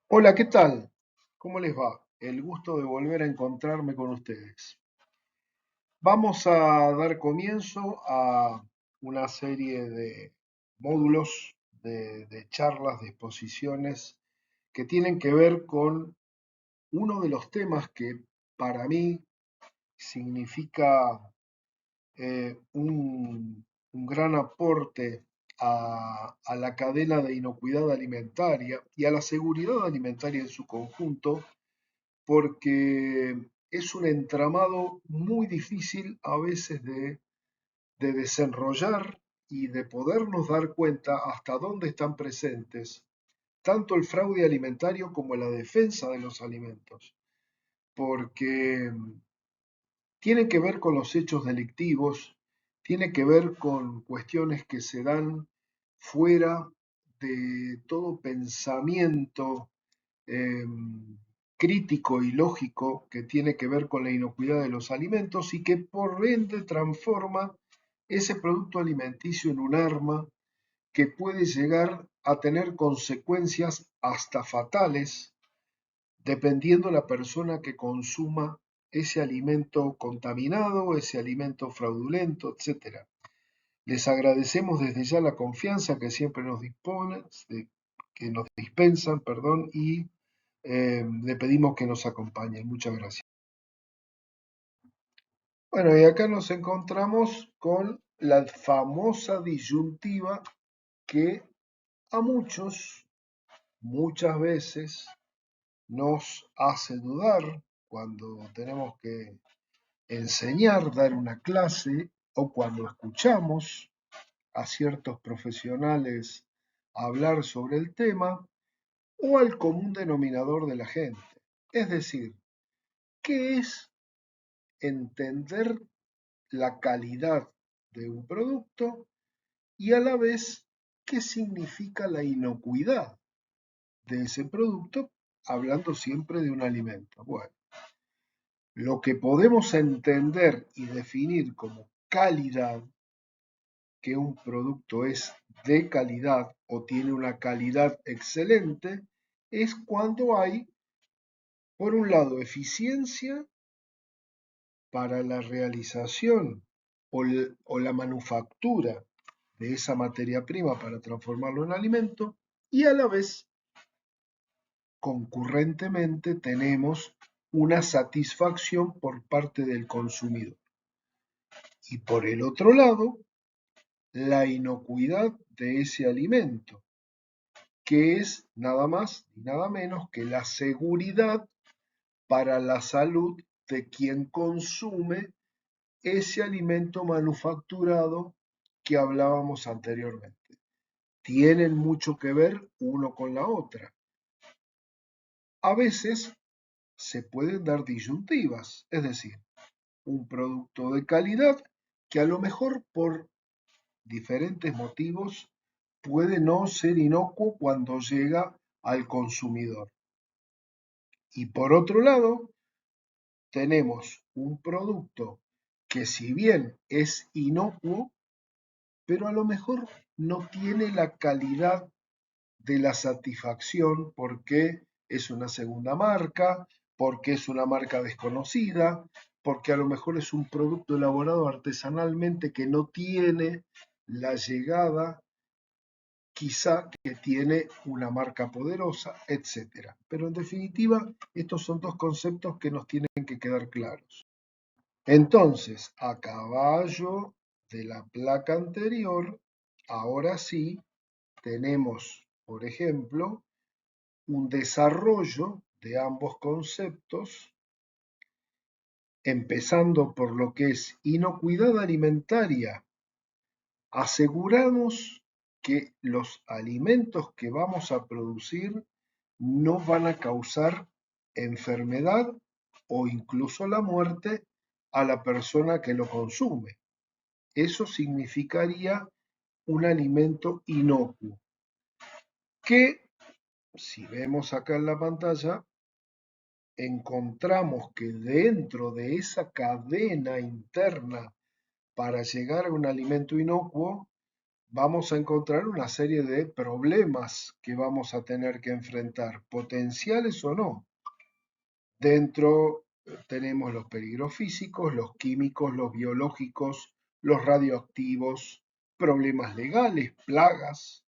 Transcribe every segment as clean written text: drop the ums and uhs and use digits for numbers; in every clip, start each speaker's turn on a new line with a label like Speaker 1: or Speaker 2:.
Speaker 1: Hola, ¿qué tal? ¿Cómo les va? El gusto de volver a encontrarme con ustedes. Vamos a dar comienzo a una serie de módulos, de charlas, de exposiciones que tienen que ver con uno de los temas que para mí significa un gran aporte a la cadena de inocuidad alimentaria y a la seguridad alimentaria en su conjunto, porque es un entramado muy difícil a veces de desenrollar y de podernos dar cuenta hasta dónde están presentes tanto el fraude alimentario como la defensa de los alimentos, porque tiene que ver con los hechos delictivos, tiene que ver con cuestiones que se dan fuera de todo pensamiento eh, crítico y lógico que tiene que ver con la inocuidad de los alimentos y que por ende transforma ese producto alimenticio en un arma que puede llegar a tener consecuencias hasta fatales dependiendo la persona que consuma ese alimento contaminado, ese alimento fraudulento, etcétera. Les agradecemos desde ya la confianza que siempre nos disponen, que nos dispensan, perdón, y le pedimos que nos acompañen. Muchas gracias. Bueno, y acá nos encontramos con la famosa disyuntiva que a muchos, muchas veces, nos hace dudar cuando tenemos que enseñar, dar una clase o cuando escuchamos a ciertos profesionales hablar sobre el tema o al común denominador de la gente. Es decir, ¿qué es entender la calidad de un producto y a la vez qué significa la inocuidad de ese producto, hablando siempre de un alimento? Bueno, lo que podemos entender y definir como calidad, que un producto es de calidad o tiene una calidad excelente, es cuando hay, por un lado, eficiencia para la realización o la manufactura de esa materia prima para transformarlo en alimento y a la vez, concurrentemente, tenemos una satisfacción por parte del consumidor. Y por el otro lado, la inocuidad de ese alimento, que es nada más y nada menos que la seguridad para la salud de quien consume ese alimento manufacturado que hablábamos anteriormente. Tienen mucho que ver uno con la otra. A veces se pueden dar disyuntivas, es decir, un producto de calidad que a lo mejor por diferentes motivos puede no ser inocuo cuando llega al consumidor. Y por otro lado, tenemos un producto que si bien es inocuo, pero a lo mejor no tiene la calidad de la satisfacción porque es una segunda marca, porque es una marca desconocida, porque a lo mejor es un producto elaborado artesanalmente que no tiene la llegada quizá que tiene una marca poderosa, etcétera. Pero en definitiva, estos son dos conceptos que nos tienen que quedar claros. Entonces, a caballo de la placa anterior, ahora sí tenemos, por ejemplo, un desarrollo de ambos conceptos, empezando por lo que es inocuidad alimentaria. Aseguramos que los alimentos que vamos a producir no van a causar enfermedad o incluso la muerte a la persona que lo consume. Eso significaría un alimento inocuo, que si vemos acá en la pantalla, encontramos que dentro de esa cadena interna para llegar a un alimento inocuo, vamos a encontrar una serie de problemas que vamos a tener que enfrentar, potenciales o no. Dentro tenemos los peligros físicos, los químicos, los biológicos, los radioactivos, problemas legales, plagas,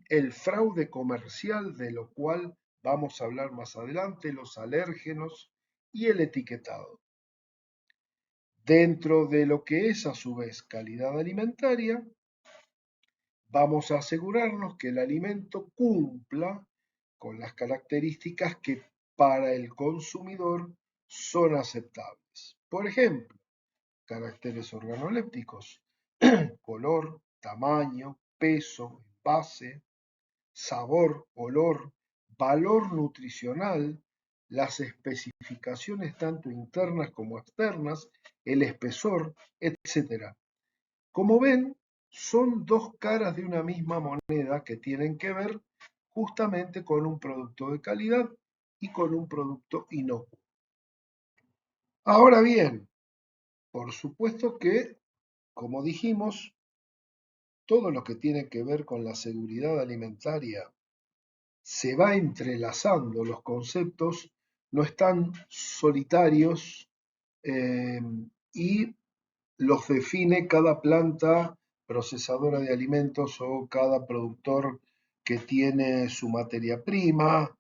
Speaker 1: el fraude comercial, de lo cual vamos a hablar más adelante, los alérgenos y el etiquetado. Dentro de lo que es a su vez calidad alimentaria, vamos a asegurarnos que el alimento cumpla con las características que para el consumidor son aceptables. Por ejemplo, caracteres organolépticos, color, tamaño, peso, envase, sabor, olor, valor nutricional, las especificaciones tanto internas como externas, el espesor, etcétera. Como ven, son dos caras de una misma moneda que tienen que ver justamente con un producto de calidad y con un producto inocuo. Ahora bien, por supuesto que, como dijimos, todo lo que tiene que ver con la seguridad alimentaria se va entrelazando, los conceptos no están solitarios eh, y los define cada planta procesadora de alimentos o cada productor que tiene su materia prima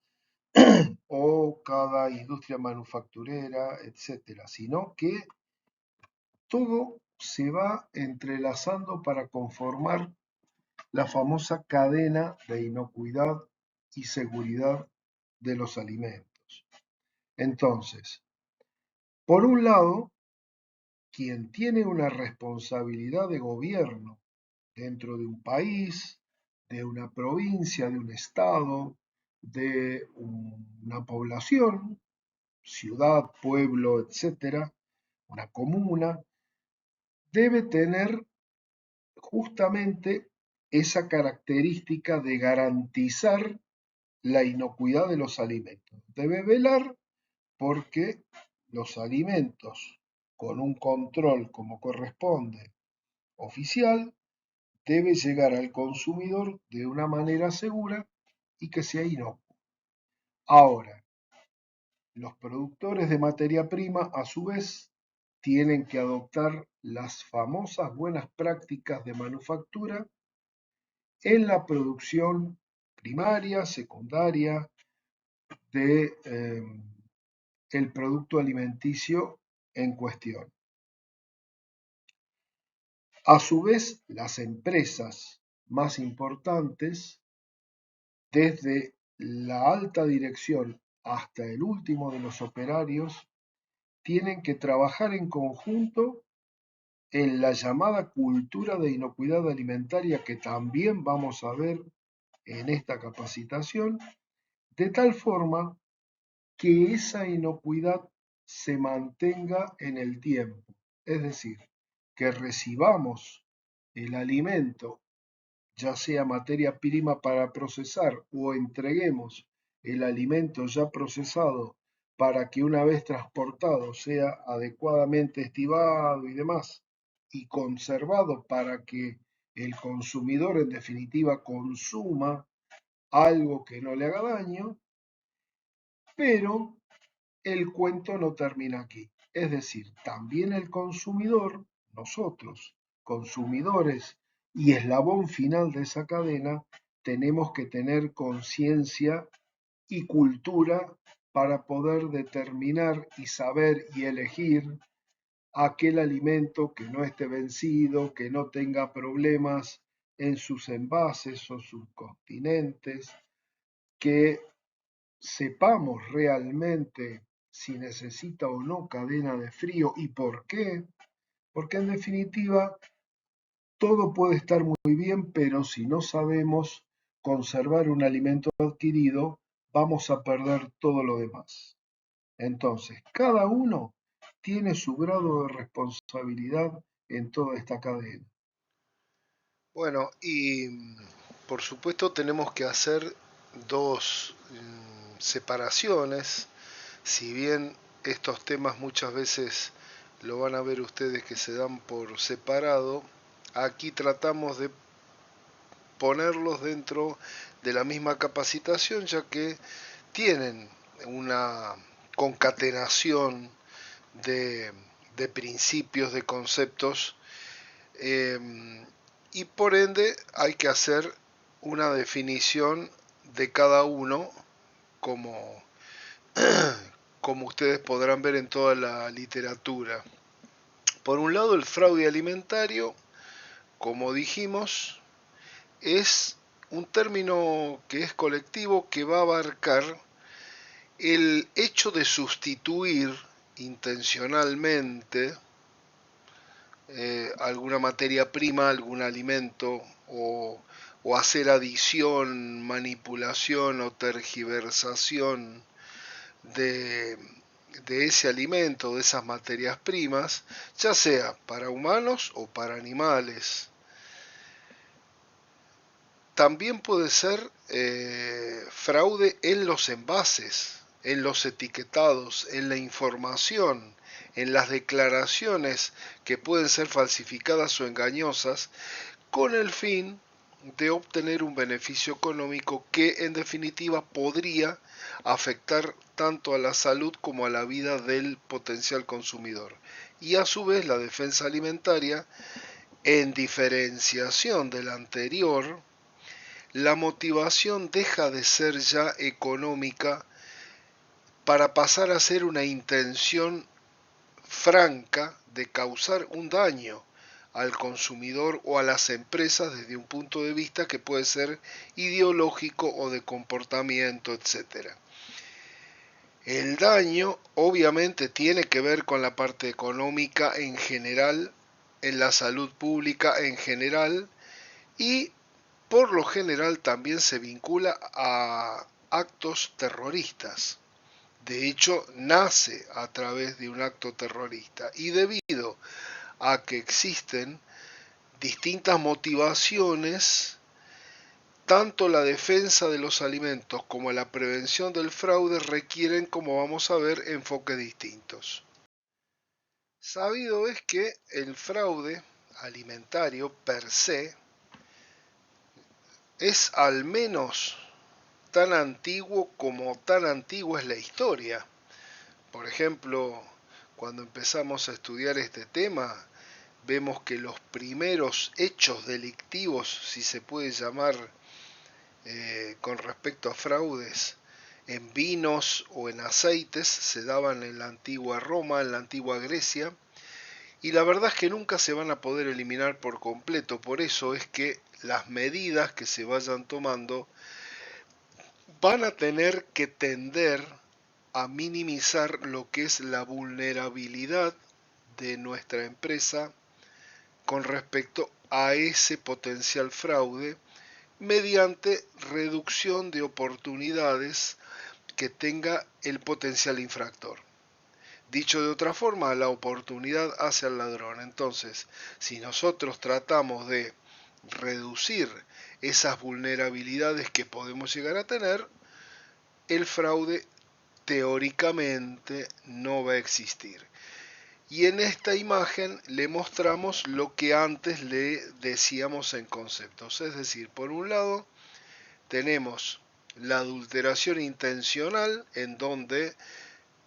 Speaker 1: o cada industria manufacturera, etcétera, sino que todo se va entrelazando para conformar la famosa cadena de inocuidad y seguridad de los alimentos. Entonces, por un lado, quien tiene una responsabilidad de gobierno dentro de un país, de una provincia, de un estado, de una población, ciudad, pueblo, etcétera, una comuna, debe tener justamente esa característica de garantizar la inocuidad de los alimentos. Debe velar porque los alimentos, con un control como corresponde oficial, debe llegar al consumidor de una manera segura y que sea inocuo. Ahora, los productores de materia prima, a su vez, tienen que adoptar las famosas buenas prácticas de manufactura en la producción primaria, secundaria de el producto alimenticio en cuestión. A su vez, las empresas más importantes, desde la alta dirección hasta el último de los operarios, tienen que trabajar en conjunto en la llamada cultura de inocuidad alimentaria que también vamos a ver en esta capacitación, de tal forma que esa inocuidad se mantenga en el tiempo. Es decir, que recibamos el alimento, ya sea materia prima para procesar o entreguemos el alimento ya procesado para que una vez transportado sea adecuadamente estibado y demás, y conservado para que el consumidor en definitiva consuma algo que no le haga daño, pero el cuento no termina aquí. Es decir, también el consumidor, nosotros, consumidores y eslabón final de esa cadena, tenemos que tener conciencia y cultura para poder determinar y saber y elegir aquel alimento que no esté vencido, que no tenga problemas en sus envases o sus continentes, que sepamos realmente si necesita o no cadena de frío y por qué, porque en definitiva todo puede estar muy bien, pero si no sabemos conservar un alimento adquirido, vamos a perder todo lo demás. Entonces, cada uno tiene su grado de responsabilidad en toda esta cadena.
Speaker 2: Bueno, y por supuesto tenemos que hacer dos separaciones, si bien estos temas muchas veces lo van a ver ustedes que se dan por separado, aquí tratamos de ponerlos dentro de la misma capacitación, ya que tienen una concatenación de, de principios, de conceptos, eh, y por ende hay que hacer una definición de cada uno, como, como ustedes podrán ver en toda la literatura. Por un lado, el fraude alimentario, como dijimos, es un término que es colectivo, que va a abarcar el hecho de sustituir intencionalmente alguna materia prima, algún alimento, o hacer adición, manipulación o tergiversación de, de ese alimento, de esas materias primas, ya sea para humanos o para animales. También puede ser fraude en los envases, en los etiquetados, en la información, en las declaraciones que pueden ser falsificadas o engañosas, con el fin de obtener un beneficio económico que en definitiva podría afectar tanto a la salud como a la vida del potencial consumidor. Y a su vez la defensa alimentaria, en diferenciación del anterior, la motivación deja de ser ya económica para pasar a ser una intención franca de causar un daño al consumidor o a las empresas desde un punto de vista que puede ser ideológico o de comportamiento, etc. El daño obviamente tiene que ver con la parte económica en general, en la salud pública en general, y por lo general también se vincula a actos terroristas. De hecho, nace a través de un acto terrorista, y debido a que existen distintas motivaciones, tanto la defensa de los alimentos como la prevención del fraude requieren, como vamos a ver, enfoques distintos. Sabido es que el fraude alimentario per se es al menos tan antiguo como tan antigua es la historia. Por ejemplo, cuando empezamos a estudiar este tema, vemos que los primeros hechos delictivos, si se puede llamar, con respecto a fraudes en vinos o en aceites, se daban en la antigua Roma, en la antigua Grecia, y la verdad es que nunca se van a poder eliminar por completo. Por eso es que las medidas que se vayan tomando van a tener que tender a minimizar lo que es la vulnerabilidad de nuestra empresa con respecto a ese potencial fraude, mediante reducción de oportunidades que tenga el potencial infractor. Dicho de otra forma, la oportunidad hace al ladrón. Entonces, si nosotros tratamos de reducir esas vulnerabilidades que podemos llegar a tener, el fraude teóricamente no va a existir. Y en esta imagen le mostramos lo que antes le decíamos en conceptos. Es decir, por un lado tenemos la adulteración intencional, en donde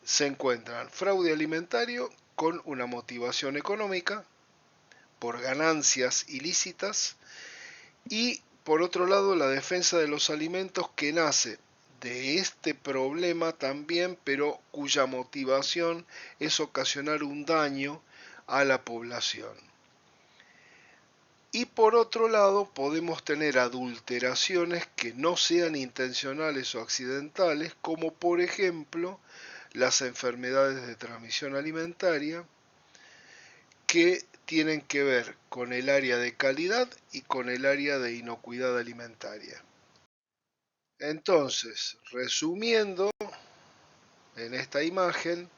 Speaker 2: se encuentran fraude alimentario con una motivación económica por ganancias ilícitas, y por otro lado la defensa de los alimentos, que nace de este problema también, pero cuya motivación es ocasionar un daño a la población. Y por otro lado podemos tener adulteraciones que no sean intencionales o accidentales, como por ejemplo las enfermedades de transmisión alimentaria, que tienen que ver con el área de calidad y con el área de inocuidad alimentaria. Entonces, resumiendo en esta imagen,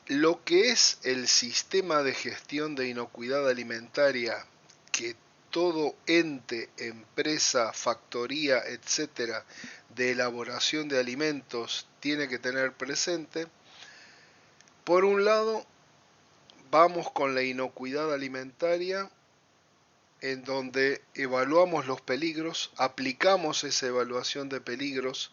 Speaker 2: lo que es el sistema de gestión de inocuidad alimentaria que todo ente, empresa, factoría, etcétera, de elaboración de alimentos tiene que tener presente. Por un lado, vamos con la inocuidad alimentaria, en donde evaluamos los peligros, aplicamos esa evaluación de peligros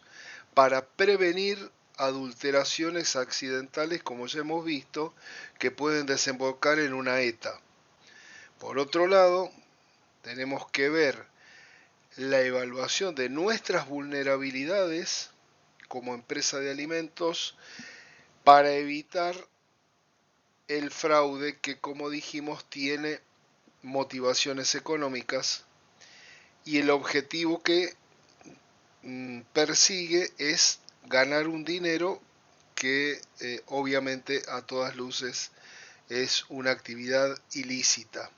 Speaker 2: para prevenir adulteraciones accidentales, como ya hemos visto, que pueden desembocar en una ETA. Por otro lado, tenemos que ver la evaluación de nuestras vulnerabilidades como empresa de alimentos para evitar el fraude que, como dijimos, tiene motivaciones económicas y el objetivo que persigue es ganar un dinero que obviamente a todas luces es una actividad ilícita.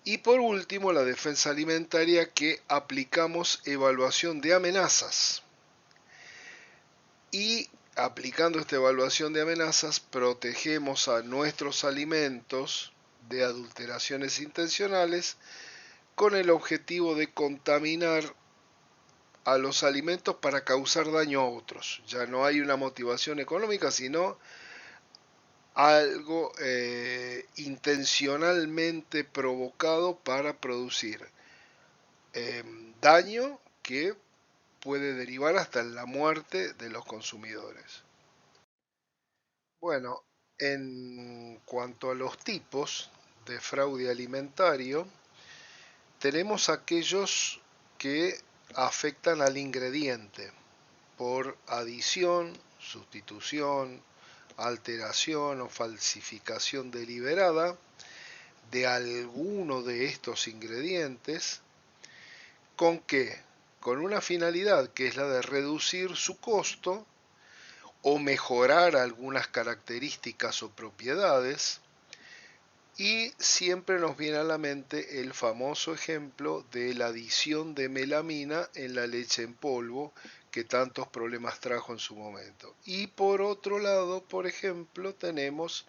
Speaker 2: Y por último, la defensa alimentaria, que aplicamos evaluación de amenazas. Y aplicando esta evaluación de amenazas, protegemos a nuestros alimentos de adulteraciones intencionales con el objetivo de contaminar a los alimentos para causar daño a otros. Ya no hay una motivación económica, sino algo intencionalmente provocado para producir eh, daño que puede derivar hasta en la muerte de los consumidores. Bueno, en cuanto a los tipos de fraude alimentario, tenemos aquellos que afectan al ingrediente por adición, sustitución, alteración o falsificación deliberada de alguno de estos ingredientes. ¿Con qué? Con una finalidad que es la de reducir su costo o mejorar algunas características o propiedades. Y siempre nos viene a la mente el famoso ejemplo de la adición de melamina en la leche en polvo, que tantos problemas trajo en su momento. Y por otro lado, por ejemplo, tenemos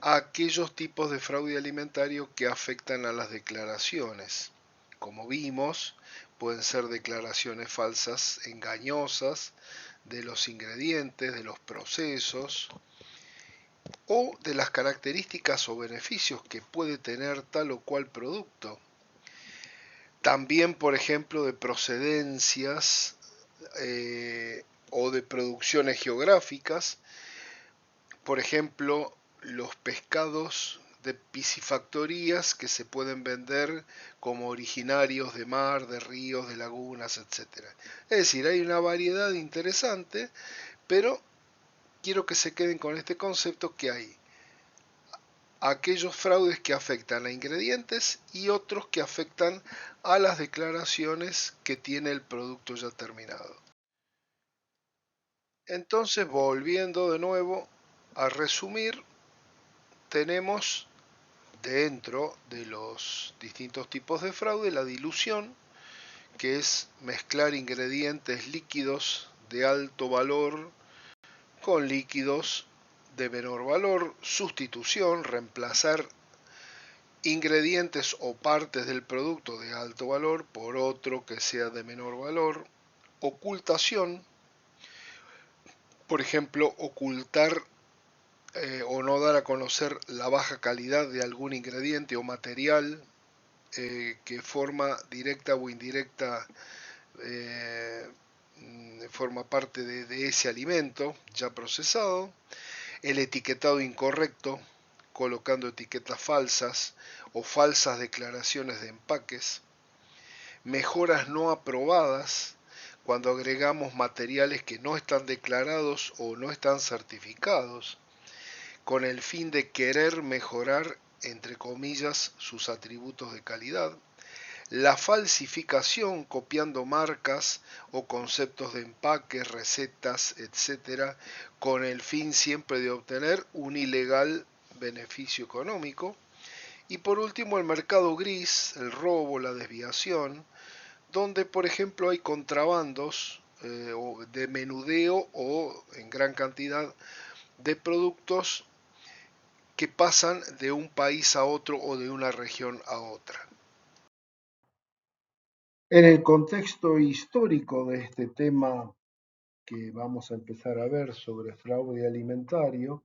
Speaker 2: aquellos tipos de fraude alimentario que afectan a las declaraciones. Como vimos, pueden ser declaraciones falsas, engañosas, de los ingredientes, de los procesos o de las características o beneficios que puede tener tal o cual producto. También, por ejemplo, de procedencias o de producciones geográficas. Por ejemplo, los pescados de piscifactorías que se pueden vender como originarios de mar, de ríos, de lagunas, etcétera. Es decir, hay una variedad interesante, pero quiero que se queden con este concepto que hay aquellos fraudes que afectan a ingredientes y otros que afectan a las declaraciones que tiene el producto ya terminado. Entonces, volviendo de nuevo a resumir, tenemos dentro de los distintos tipos de fraude la dilución, que es mezclar ingredientes líquidos de alto valor con líquidos de menor valor, sustitución, reemplazar ingredientes o partes del producto de alto valor por otro que sea de menor valor, ocultación, por ejemplo, ocultar o no dar a conocer la baja calidad de algún ingrediente o material que forma directa o indirecta eh, forma parte de ese alimento ya procesado, el etiquetado incorrecto, colocando etiquetas falsas o falsas declaraciones de empaques, mejoras no aprobadas cuando agregamos materiales que no están declarados o no están certificados, con el fin de querer mejorar, entre comillas, sus atributos de calidad, la falsificación copiando marcas o conceptos de empaques, recetas, etcétera, con el fin siempre de obtener un ilegal beneficio económico. Y por último, el mercado gris, el robo, la desviación, donde por ejemplo hay contrabandos de menudeo o en gran cantidad de productos que pasan de un país a otro o de una región a otra.
Speaker 1: En el contexto histórico de este tema que vamos a empezar a ver sobre fraude alimentario,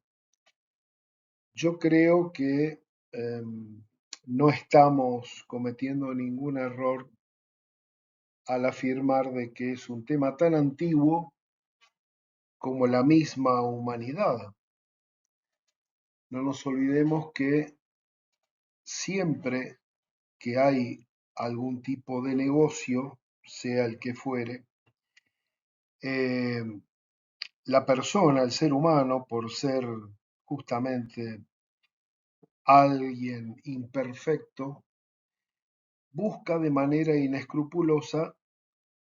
Speaker 1: yo creo que no estamos cometiendo ningún error al afirmar de que es un tema tan antiguo como la misma humanidad. No nos olvidemos que siempre que hay algún tipo de negocio, sea el que fuere, eh, la persona, el ser humano, por ser justamente alguien imperfecto, busca de manera inescrupulosa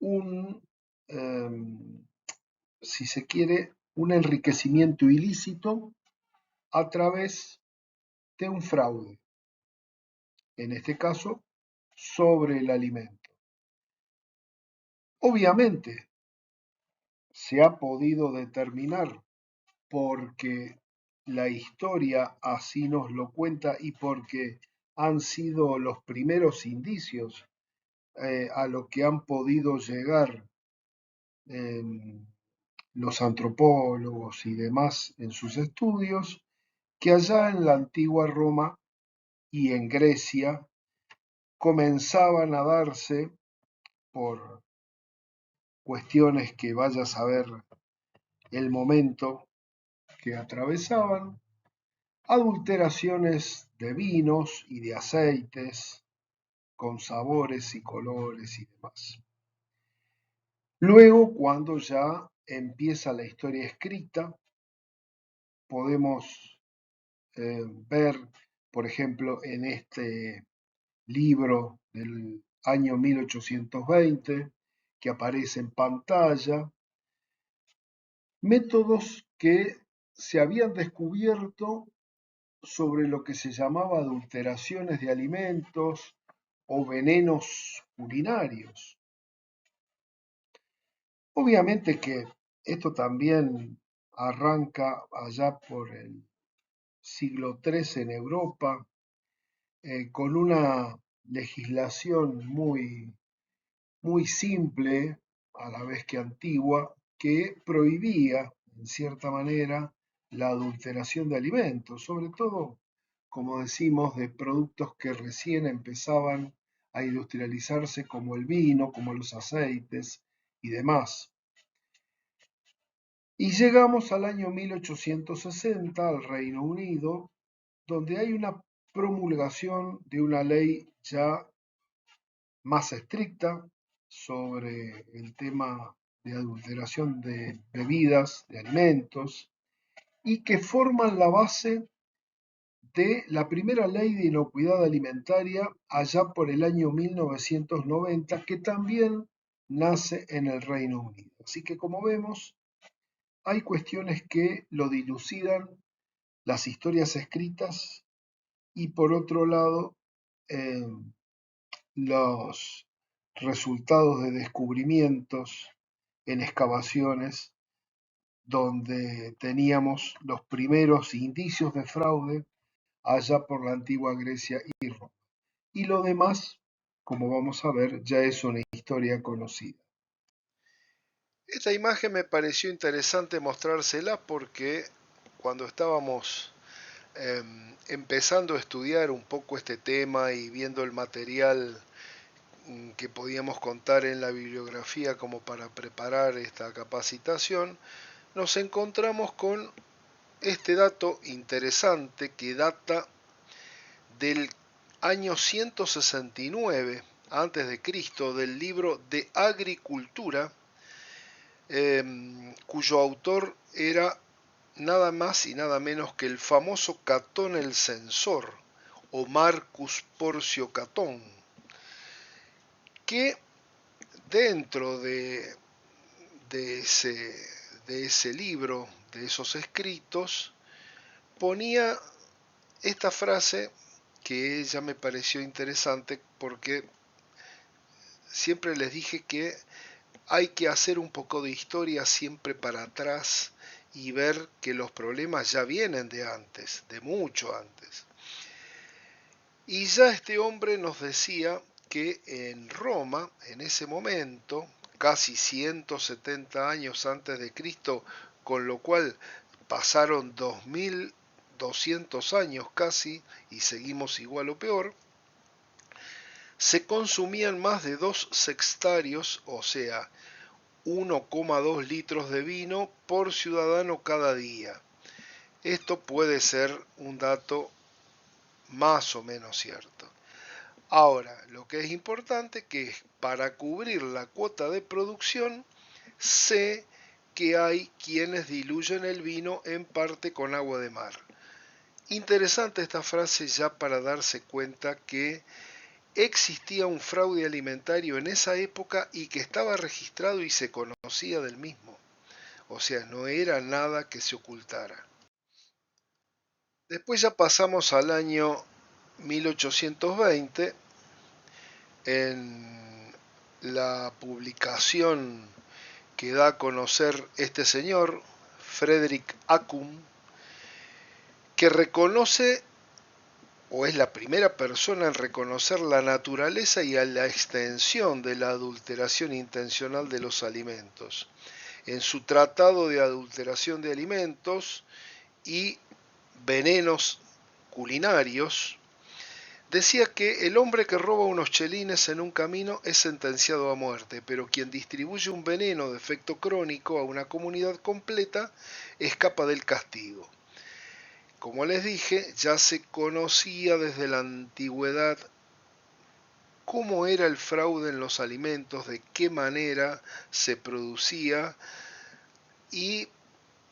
Speaker 1: un, si se quiere, un enriquecimiento ilícito a través de un fraude, en este caso, sobre el alimento. Obviamente, se ha podido determinar porque la historia así nos lo cuenta y porque han sido los primeros indicios a lo que han podido llegar eh, los antropólogos y demás en sus estudios, que allá en la antigua Roma y en Grecia comenzaban a darse, por cuestiones que vaya a saber el momento que atravesaban, adulteraciones de vinos y de aceites con sabores y colores y demás. Luego, cuando ya empieza la historia escrita, podemos ver, por ejemplo, en este libro del año 1820, que aparece en pantalla, métodos que se habían descubierto sobre lo que se llamaba adulteraciones de alimentos o venenos culinarios. Obviamente que esto también arranca allá por el siglo XIII en Europa, con una legislación muy simple, a la vez que antigua, que prohibía, en cierta manera, la adulteración de alimentos, sobre todo, como decimos, de productos que recién empezaban a industrializarse, como el vino, como los aceites y demás. Y llegamos al año 1860, al Reino Unido, donde hay una promulgación de una ley ya más estricta sobre el tema de adulteración de bebidas, de alimentos, y que forman la base de la primera ley de inocuidad alimentaria allá por el año 1990, que también nace en el Reino Unido. Así que como vemos, hay cuestiones que lo dilucidan las historias escritas y por otro lado eh, los resultados de descubrimientos en excavaciones donde teníamos los primeros indicios de fraude allá por la antigua Grecia y Roma. Y lo demás, como vamos a ver, ya es una historia conocida.
Speaker 2: Esta imagen me pareció interesante mostrársela porque cuando estábamos empezando a estudiar un poco este tema y viendo el material que podíamos contar en la bibliografía como para preparar esta capacitación, nos encontramos con este dato interesante que data del año 169 antes de Cristo del libro de Agricultura, cuyo autor era nada más y nada menos que el famoso Catón el Censor o Marcus Porcio Catón, que dentro de, ese, de ese libro, de esos escritos, ponía esta frase que ya me pareció interesante porque siempre les dije que hay que hacer un poco de historia siempre para atrás y ver que los problemas ya vienen de antes, de mucho antes. Y ya este hombre nos decía que en Roma, en ese momento, casi 170 años antes de Cristo, con lo cual pasaron 2200 años casi y seguimos igual o peor, se consumían más de 2 sextarios, o sea, 1,2 litros de vino por ciudadano cada día. Esto puede ser un dato más o menos cierto. Ahora, lo que es importante que es para cubrir la cuota de producción, sé que hay quienes diluyen el vino en parte con agua de mar. Interesante esta frase ya para darse cuenta que existía un fraude alimentario en esa época y que estaba registrado y se conocía del mismo. O sea, no era nada que se ocultara. Después ya pasamos al año 1820 en la publicación que da a conocer este señor, Frederick Acum, que reconoce o es la primera persona en reconocer la naturaleza y a la extensión de la adulteración intencional de los alimentos. En su tratado de adulteración de alimentos y venenos culinarios, decía que el hombre que roba unos chelines en un camino es sentenciado a muerte, pero quien distribuye un veneno de efecto crónico a una comunidad completa escapa del castigo. Como les dije, ya se conocía desde la antigüedad cómo era el fraude en los alimentos, de qué manera se producía y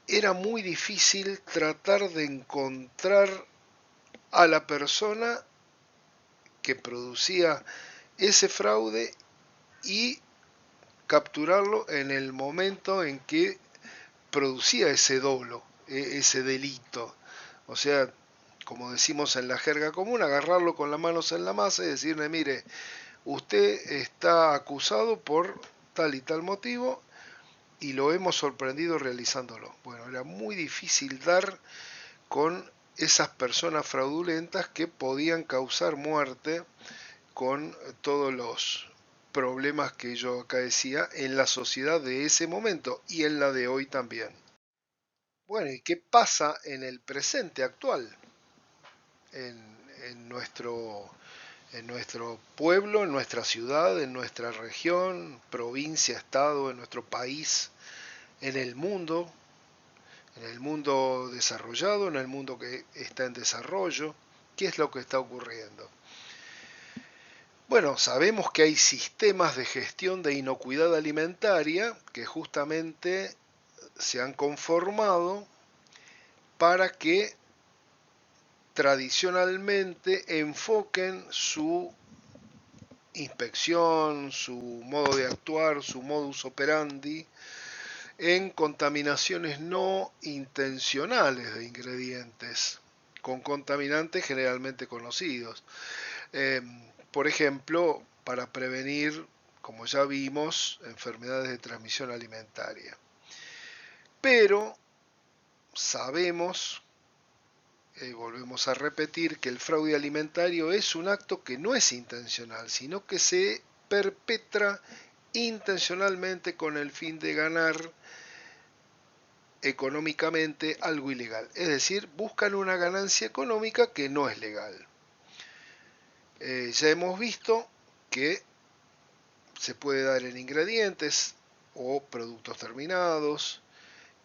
Speaker 2: era muy difícil tratar de encontrar a la persona que producía ese fraude y capturarlo en el momento en que producía ese dolo, ese delito. O sea, como decimos en la jerga común, agarrarlo con las manos en la masa y decirle, mire, usted está acusado por tal y tal motivo y lo hemos sorprendido realizándolo. Bueno, era muy difícil dar con esas personas fraudulentas que podían causar muerte con todos los problemas que yo acá decía en la sociedad de ese momento y en la de hoy también. Bueno, ¿y qué pasa en el presente actual? En nuestro pueblo, en nuestra ciudad, en nuestra región, provincia, estado, en nuestro país, en el mundo desarrollado, en el mundo que está en desarrollo. ¿Qué es lo que está ocurriendo? Bueno, sabemos que hay sistemas de gestión de inocuidad alimentaria que justamente se han conformado para que tradicionalmente enfoquen su inspección, su modo de actuar, su modus operandi en contaminaciones no intencionales de ingredientes, con contaminantes generalmente conocidos. Eh, por ejemplo, para prevenir, como ya vimos, enfermedades de transmisión alimentaria. Pero sabemos, volvemos a repetir, que el fraude alimentario es un acto que no es intencional, sino que se perpetra intencionalmente con el fin de ganar económicamente algo ilegal. Es decir, buscan una ganancia económica que no es legal. Ya hemos visto que se puede dar en ingredientes o productos terminados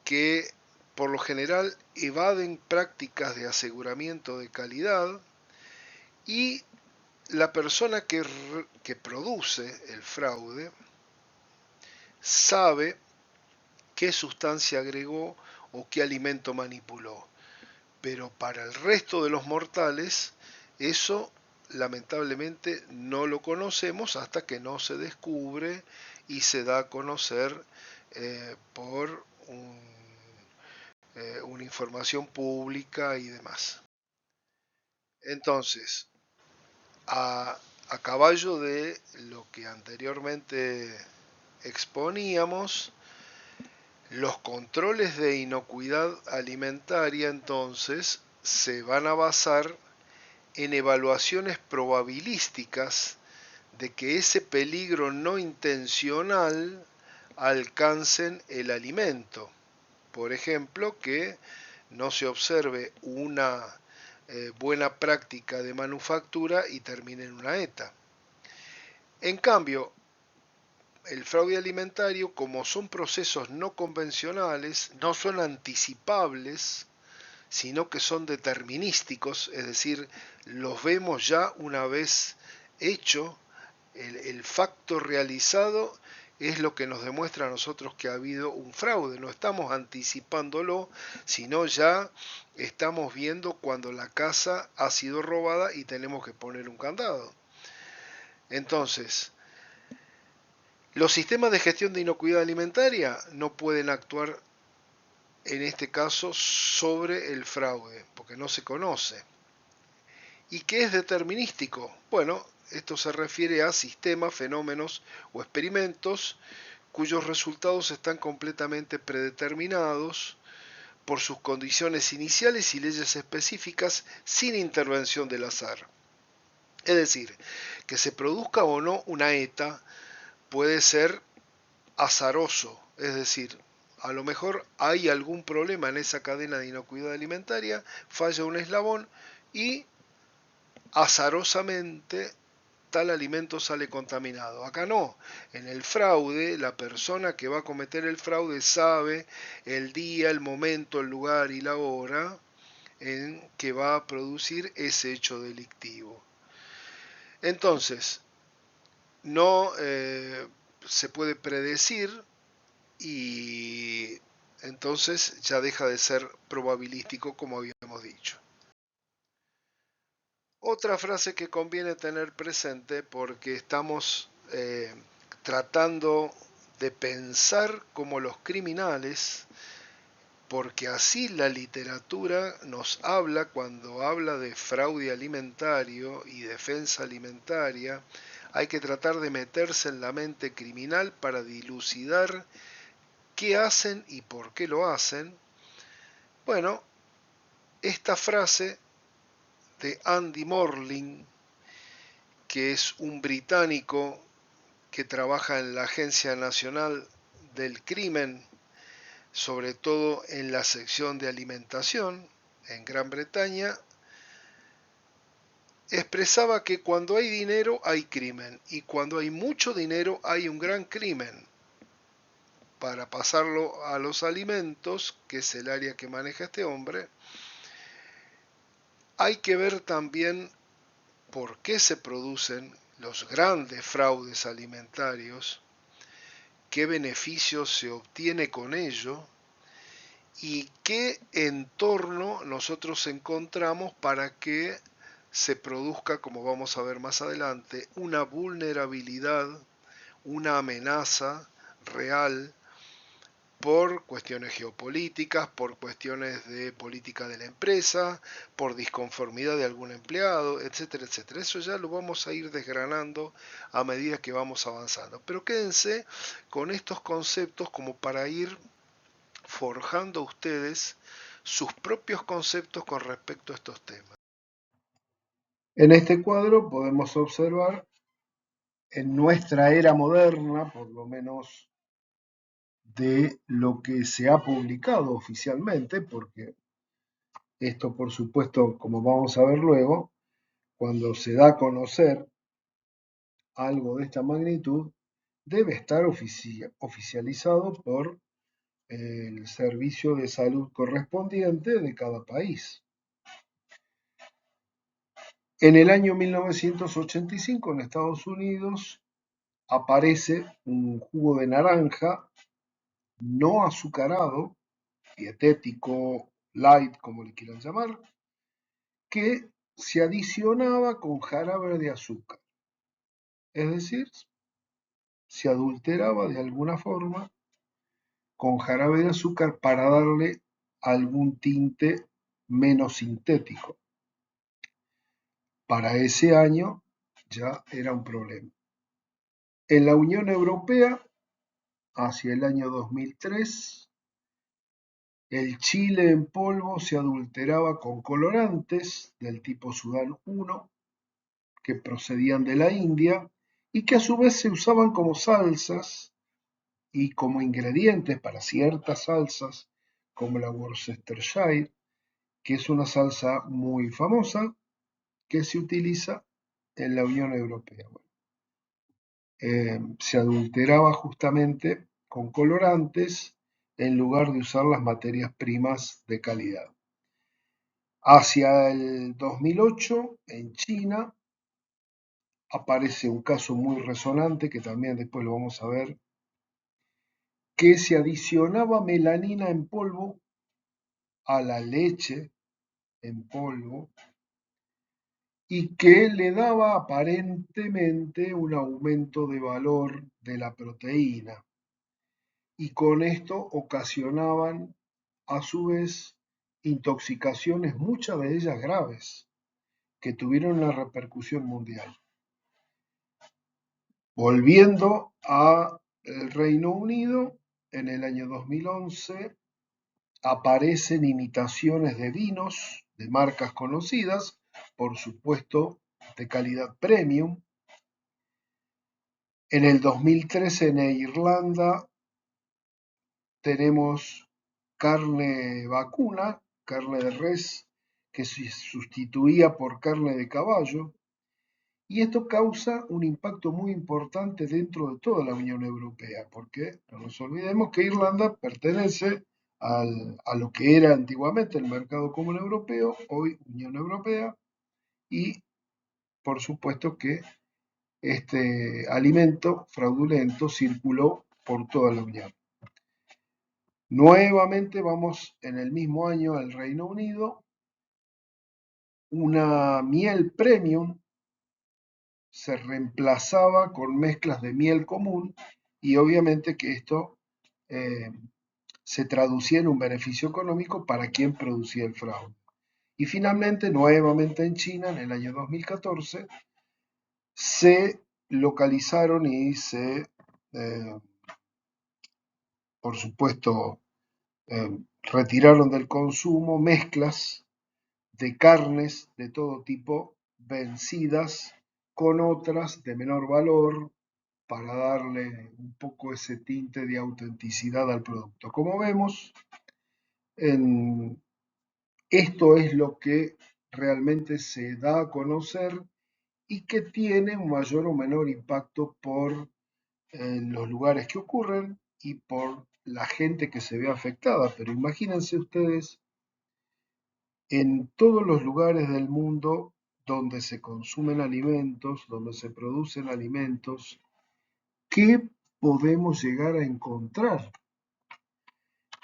Speaker 2: que por lo general evaden prácticas de aseguramiento de calidad y la persona que produce el fraude sabe qué sustancia agregó o qué alimento manipuló. Pero para el resto de los mortales, eso lamentablemente no lo conocemos hasta que no se descubre y se da a conocer por una información pública y demás. Entonces, a caballo de lo que anteriormente exponíamos, los controles de inocuidad alimentaria entonces se van a basar en evaluaciones probabilísticas de que ese peligro no intencional alcancen el alimento. Por ejemplo, que no se observe una buena práctica de manufactura y termine en una ETA. En cambio, el fraude alimentario, como son procesos no convencionales, no son anticipables, sino que son determinísticos, es decir, los vemos ya una vez hecho, el facto realizado es lo que nos demuestra a nosotros que ha habido un fraude. No estamos anticipándolo, sino ya estamos viendo cuando la casa ha sido robada y tenemos que poner un candado. Entonces, los sistemas de gestión de inocuidad alimentaria no pueden actuar en este caso sobre el fraude, porque no se conoce. ¿Y qué es determinístico? Bueno, esto se refiere a sistemas, fenómenos o experimentos cuyos resultados están completamente predeterminados por sus condiciones iniciales y leyes específicas sin intervención del azar. Es decir, que se produzca o no una ETA puede ser azaroso, es decir, a lo mejor hay algún problema en esa cadena de inocuidad alimentaria, falla un eslabón y azarosamente tal alimento sale contaminado. Acá no, en el fraude la persona que va a cometer el fraude sabe el día, el momento, el lugar y la hora en que va a producir ese hecho delictivo. Entonces, no se puede predecir y entonces ya deja de ser probabilístico como habíamos dicho. Otra frase que conviene tener presente porque estamos tratando de pensar como los criminales, porque así la literatura nos habla cuando habla de fraude alimentario y defensa alimentaria, hay que tratar de meterse en la mente criminal para dilucidar qué hacen y por qué lo hacen. Bueno, esta frase de Andy Morling, que es un británico que trabaja en la Agencia Nacional del Crimen, sobre todo en la sección de alimentación en Gran Bretaña, expresaba que cuando hay dinero hay crimen y cuando hay mucho dinero hay un gran crimen. Para pasarlo a los alimentos, que es el área que maneja este hombre, hay que ver también por qué se producen los grandes fraudes alimentarios, qué beneficio se obtiene con ello y qué entorno nosotros encontramos para que se produzca, como vamos a ver más adelante, una vulnerabilidad, una amenaza real por cuestiones geopolíticas, por cuestiones de política de la empresa, por disconformidad de algún empleado, etcétera, etcétera. Eso ya lo vamos a ir desgranando a medida que vamos avanzando. Pero quédense con estos conceptos como para ir forjando ustedes sus propios conceptos con respecto a estos temas.
Speaker 1: En este cuadro podemos observar en nuestra era moderna, por lo menos de lo que se ha publicado oficialmente, porque esto, por supuesto, como vamos a ver luego, cuando se da a conocer algo de esta magnitud, debe estar oficializado por el servicio de salud correspondiente de cada país. En el año 1985 en Estados Unidos aparece un jugo de naranja no azucarado, dietético, light, como le quieran llamar, que se adicionaba con jarabe de azúcar. Es decir, se adulteraba de alguna forma con jarabe de azúcar para darle algún tinte menos sintético. Para ese año ya era un problema. En la Unión Europea, hacia el año 2003, el chile en polvo se adulteraba con colorantes del tipo Sudán 1 que procedían de la India y que a su vez se usaban como salsas y como ingredientes para ciertas salsas como la Worcestershire, que es una salsa muy famosa que se utiliza en la Unión Europea. Bueno, se adulteraba justamente con colorantes en lugar de usar las materias primas de calidad. Hacia el 2008, en China, aparece un caso muy resonante, que también después lo vamos a ver, que se adicionaba melanina en polvo a la leche en polvo y que le daba aparentemente un aumento de valor de la proteína. Y con esto ocasionaban a su vez intoxicaciones, muchas de ellas graves, que tuvieron una repercusión mundial. Volviendo al Reino Unido, en el año 2011 aparecen imitaciones de vinos de marcas conocidas, por supuesto de calidad premium. En el 2013 en Irlanda tenemos carne vacuna, carne de res, que se sustituía por carne de caballo, y esto causa un impacto muy importante dentro de toda la Unión Europea, porque no nos olvidemos que Irlanda pertenece a lo que era antiguamente el mercado común europeo, hoy Unión Europea, y por supuesto que este alimento fraudulento circuló por toda la Unión. Nuevamente vamos en el mismo año al Reino Unido, una miel premium se reemplazaba con mezclas de miel común y obviamente que esto eh, se traducía en un beneficio económico para quien producía el fraude. Y finalmente, nuevamente en China, en el año 2014, se localizaron y por supuesto, retiraron del consumo mezclas de carnes de todo tipo vencidas con otras de menor valor para darle un poco ese tinte de autenticidad al producto. Como vemos, esto es lo que realmente se da a conocer y que tiene un mayor o menor impacto por los lugares que ocurren y por la gente que se ve afectada. Pero imagínense ustedes en todos los lugares del mundo donde se consumen alimentos, donde se producen alimentos, ¿qué podemos llegar a encontrar?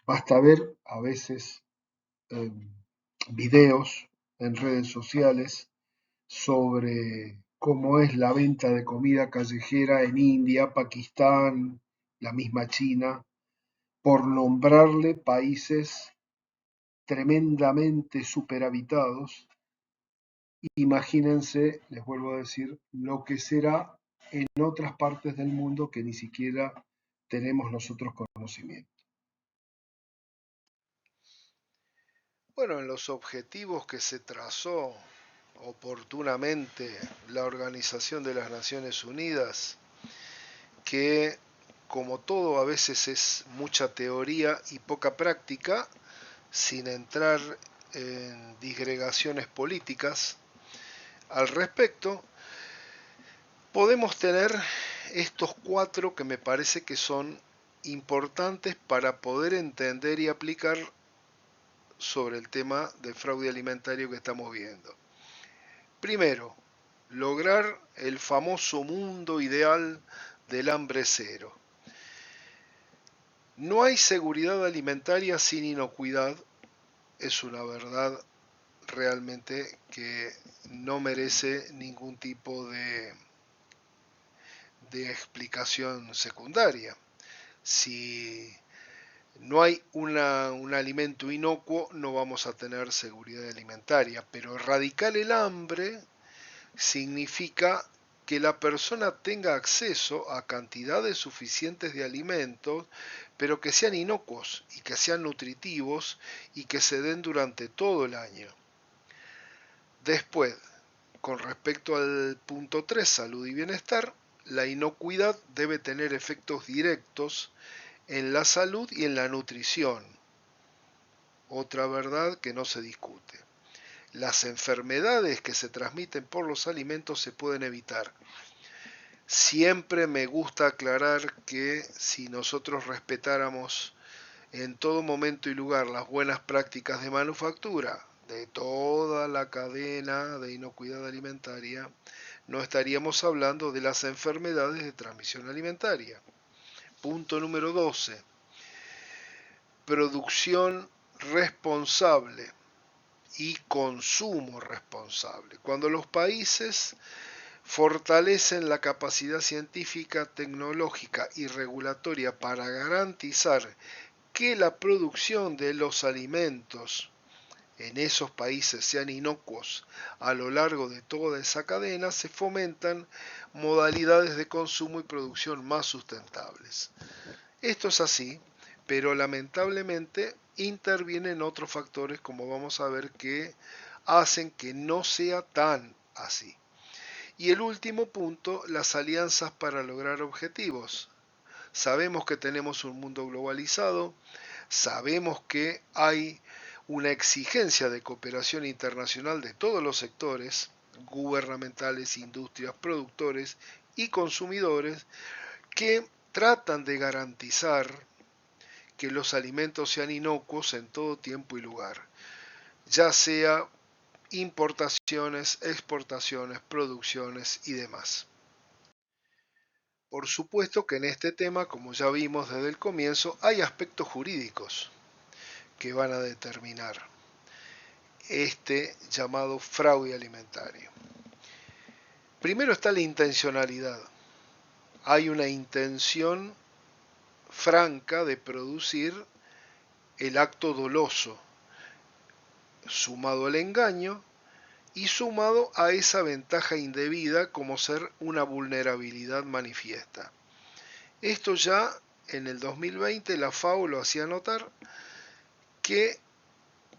Speaker 1: Basta ver a veces eh, videos en redes sociales sobre cómo es la venta de comida callejera en India, Pakistán, la misma China, por nombrarle países tremendamente superhabitados. Imagínense, les vuelvo a decir, lo que será en otras partes del mundo que ni siquiera tenemos nosotros conocimiento.
Speaker 2: Bueno, en los objetivos que se trazó oportunamente la Organización de las Naciones Unidas, que como todo a veces es mucha teoría y poca práctica, sin entrar en disgregaciones políticas al respecto, podemos tener estos cuatro que me parece que son importantes para poder entender y aplicar sobre el tema del fraude alimentario que estamos viendo. Primero, lograr el famoso mundo ideal del hambre cero. No hay seguridad alimentaria sin inocuidad, es una verdad realmente que no merece ningún tipo de explicación secundaria. Si no hay un alimento inocuo, no vamos a tener seguridad alimentaria, pero erradicar el hambre significa que la persona tenga acceso a cantidades suficientes de alimentos, pero que sean inocuos y que sean nutritivos y que se den durante todo el año. Después, con respecto al punto 3, salud y bienestar, la inocuidad debe tener efectos directos en la salud y en la nutrición. Otra verdad que no se discute. Las enfermedades que se transmiten por los alimentos se pueden evitar Siempre me gusta aclarar que si nosotros respetáramos en todo momento y lugar las buenas prácticas de manufactura de toda la cadena de inocuidad alimentaria, no estaríamos hablando de las enfermedades de transmisión alimentaria. Punto número 12. Producción responsable y consumo responsable. Cuando los países fortalecen la capacidad científica, tecnológica y regulatoria para garantizar que la producción de los alimentos en esos países sean inocuos a lo largo de toda esa cadena, se fomentan modalidades de consumo y producción más sustentables. Esto es así, pero lamentablemente intervienen otros factores, como vamos a ver, que hacen que no sea tan así. Y el último punto, las alianzas para lograr objetivos. Sabemos que tenemos un mundo globalizado, sabemos que hay una exigencia de cooperación internacional de todos los sectores, gubernamentales, industrias, productores y consumidores, que tratan de garantizar que los alimentos sean inocuos en todo tiempo y lugar, ya sea importaciones, exportaciones, producciones y demás. Por supuesto que en este tema, como ya vimos desde el comienzo, hay aspectos jurídicos que van a determinar este llamado fraude alimentario. Primero está la intencionalidad. Hay una intención franca de producir el acto doloso, sumado al engaño y sumado a esa ventaja indebida como ser una vulnerabilidad manifiesta. Esto ya en el 2020 la FAO lo hacía notar que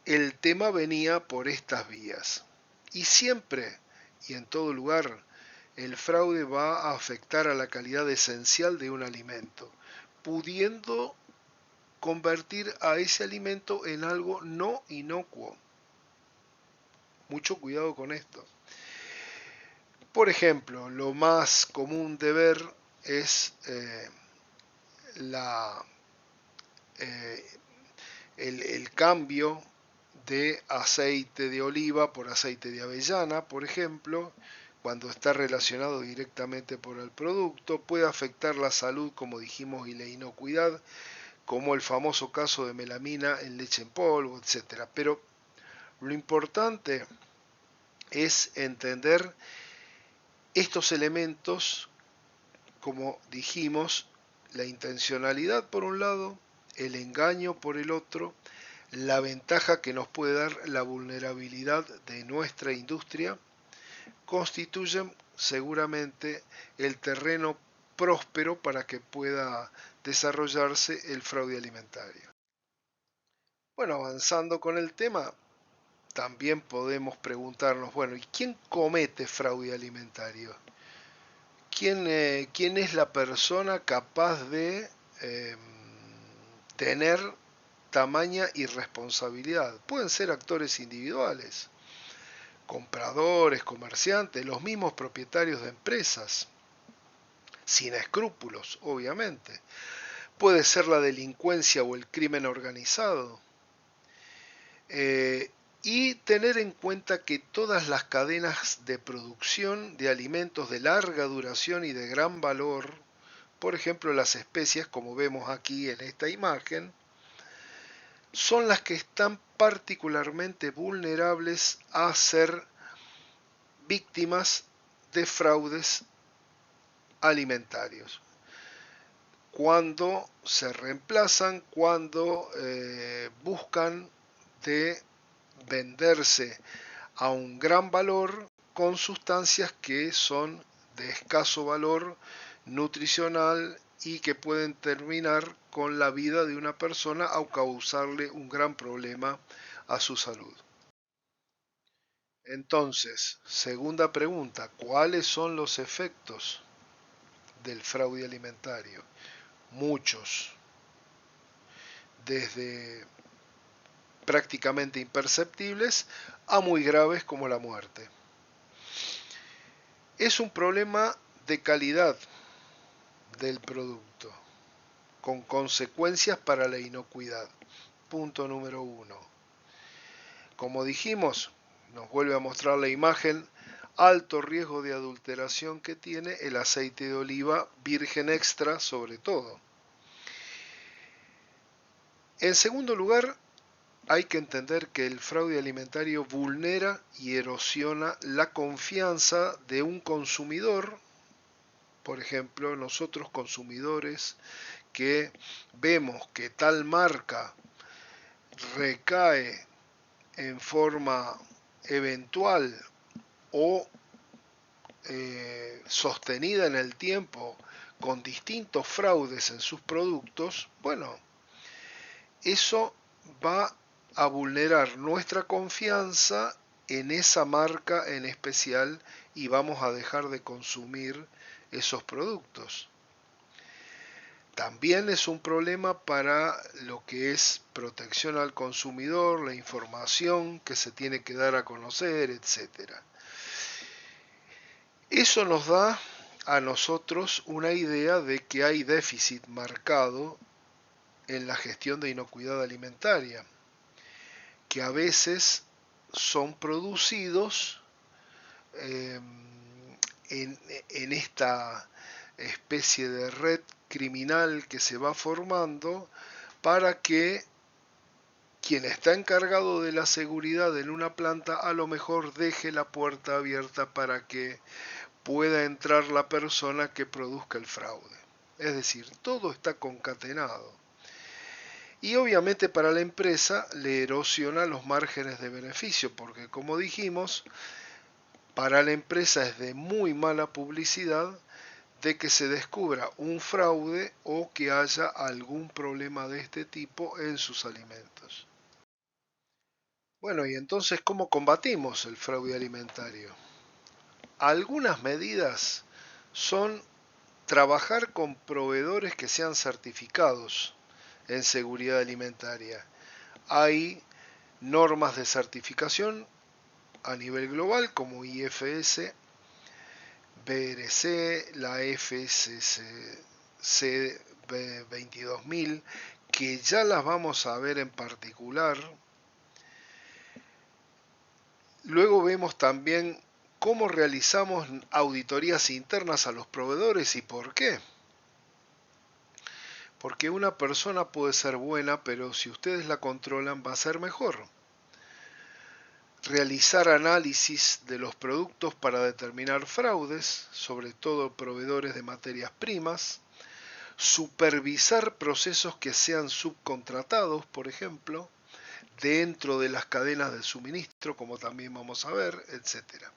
Speaker 2: el tema venía por estas vías. Y siempre y en todo lugar el fraude va a afectar a la calidad esencial de un alimento, pudiendo convertir a ese alimento en algo no inocuo. Mucho cuidado con esto. Por ejemplo, lo más común de ver es la, eh, el cambio de aceite de oliva por aceite de avellana, por ejemplo, cuando está relacionado directamente por el producto, puede afectar la salud, como dijimos, y la inocuidad, como el famoso caso de melamina en leche en polvo, etcétera. Pero lo importante es entender estos elementos, como dijimos, la intencionalidad por un lado, el engaño por el otro, la ventaja que nos puede dar la vulnerabilidad de nuestra industria, constituyen seguramente el terreno próspero para que pueda desarrollarse el fraude alimentario. Bueno, avanzando con el tema, también podemos preguntarnos, bueno, ¿y quién comete fraude alimentario? ¿Quién es la persona capaz de eh, tener tamaña irresponsabilidad? Pueden ser actores individuales, compradores, comerciantes, los mismos propietarios de empresas, sin escrúpulos, obviamente. Puede ser la delincuencia o el crimen organizado. Eh, y tener en cuenta que todas las cadenas de producción de alimentos de larga duración y de gran valor, por ejemplo las especias como vemos aquí en esta imagen, son las que están particularmente vulnerables a ser víctimas de fraudes alimentarios. Cuando se reemplazan, cuando buscan de venderse a un gran valor con sustancias que son de escaso valor nutricional y que pueden terminar con la vida de una persona o causarle un gran problema a su salud. Entonces, segunda pregunta, ¿cuáles son los efectos del fraude alimentario? Muchos, desde prácticamente imperceptibles a muy graves como la muerte. Es un problema de calidad del producto, con consecuencias para la inocuidad. Punto número 1. Como dijimos, nos vuelve a mostrar la imagen, alto riesgo de adulteración que tiene el aceite de oliva virgen extra sobre todo. En segundo lugar, hay que entender que el fraude alimentario vulnera y erosiona la confianza de un consumidor, por ejemplo, nosotros consumidores que vemos que tal marca recae en forma eventual o sostenida en el tiempo con distintos fraudes en sus productos, bueno, eso va a vulnerar nuestra confianza en esa marca en especial y vamos a dejar de consumir esos productos. También es un problema para lo que es protección al consumidor, la información que se tiene que dar a conocer, etcétera. Eso nos da a nosotros una idea de que hay déficit marcado en la gestión de inocuidad alimentaria, que a veces son producidos eh, en esta especie de red criminal que se va formando para que quien está encargado de la seguridad en una planta a lo mejor deje la puerta abierta para que pueda entrar la persona que produzca el fraude. Es decir, todo está concatenado. Y obviamente para la empresa le erosiona los márgenes de beneficio, porque como dijimos, para la empresa es de muy mala publicidad de que se descubra un fraude o que haya algún problema de este tipo en sus alimentos. Bueno, y entonces, ¿cómo combatimos el fraude alimentario? Algunas medidas son trabajar con proveedores que sean certificados en seguridad alimentaria. Hay normas de certificación a nivel global como IFS, BRC, la FSC 22000, que ya las vamos a ver en particular. Luego vemos también cómo realizamos auditorías internas a los proveedores y por qué. Porque una persona puede ser buena, pero si ustedes la controlan va a ser mejor. Realizar análisis de los productos para determinar fraudes, sobre todo proveedores de materias primas. Supervisar procesos que sean subcontratados, por ejemplo, dentro de las cadenas de suministro, como también vamos a ver, etcétera.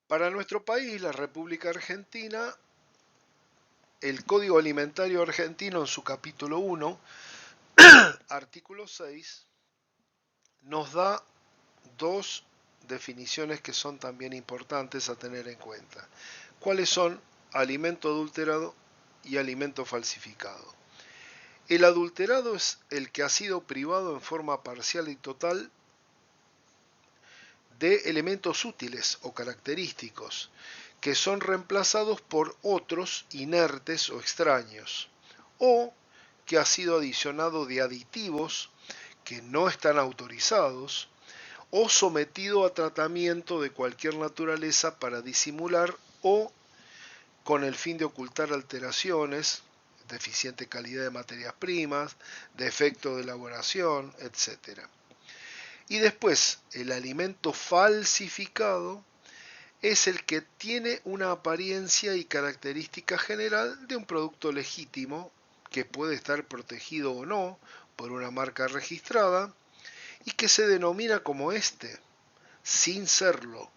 Speaker 2: Para nuestro país, la República Argentina, el Código Alimentario Argentino en su capítulo 1, artículo 6, nos da dos definiciones que son también importantes a tener en cuenta. ¿Cuáles son? Alimento adulterado y alimento falsificado. El adulterado es el que ha sido privado en forma parcial y total de elementos útiles o característicos, que son reemplazados por otros inertes o extraños, o que ha sido adicionado de aditivos que no están autorizados, o sometido a tratamiento de cualquier naturaleza para disimular o con el fin de ocultar alteraciones, deficiente calidad de materias primas, defecto de elaboración, etc. Y después, el alimento falsificado es el que tiene una apariencia y característica general de un producto legítimo, que puede estar protegido o no por una marca registrada, y que se denomina como este, sin serlo,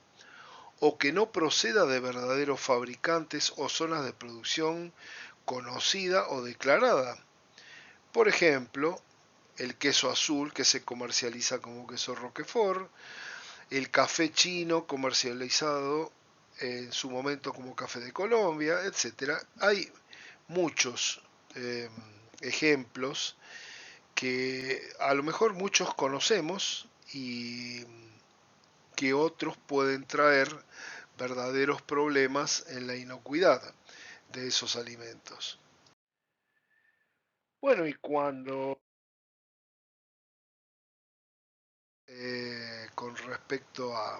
Speaker 2: o que no proceda de verdaderos fabricantes o zonas de producción conocida o declarada. Por ejemplo, el queso azul que se comercializa como queso Roquefort, el café chino comercializado en su momento como café de Colombia, etcétera. Hay muchos ejemplos que a lo mejor muchos conocemos y que otros pueden traer verdaderos problemas en la inocuidad de esos alimentos. Bueno, y cuando con respecto a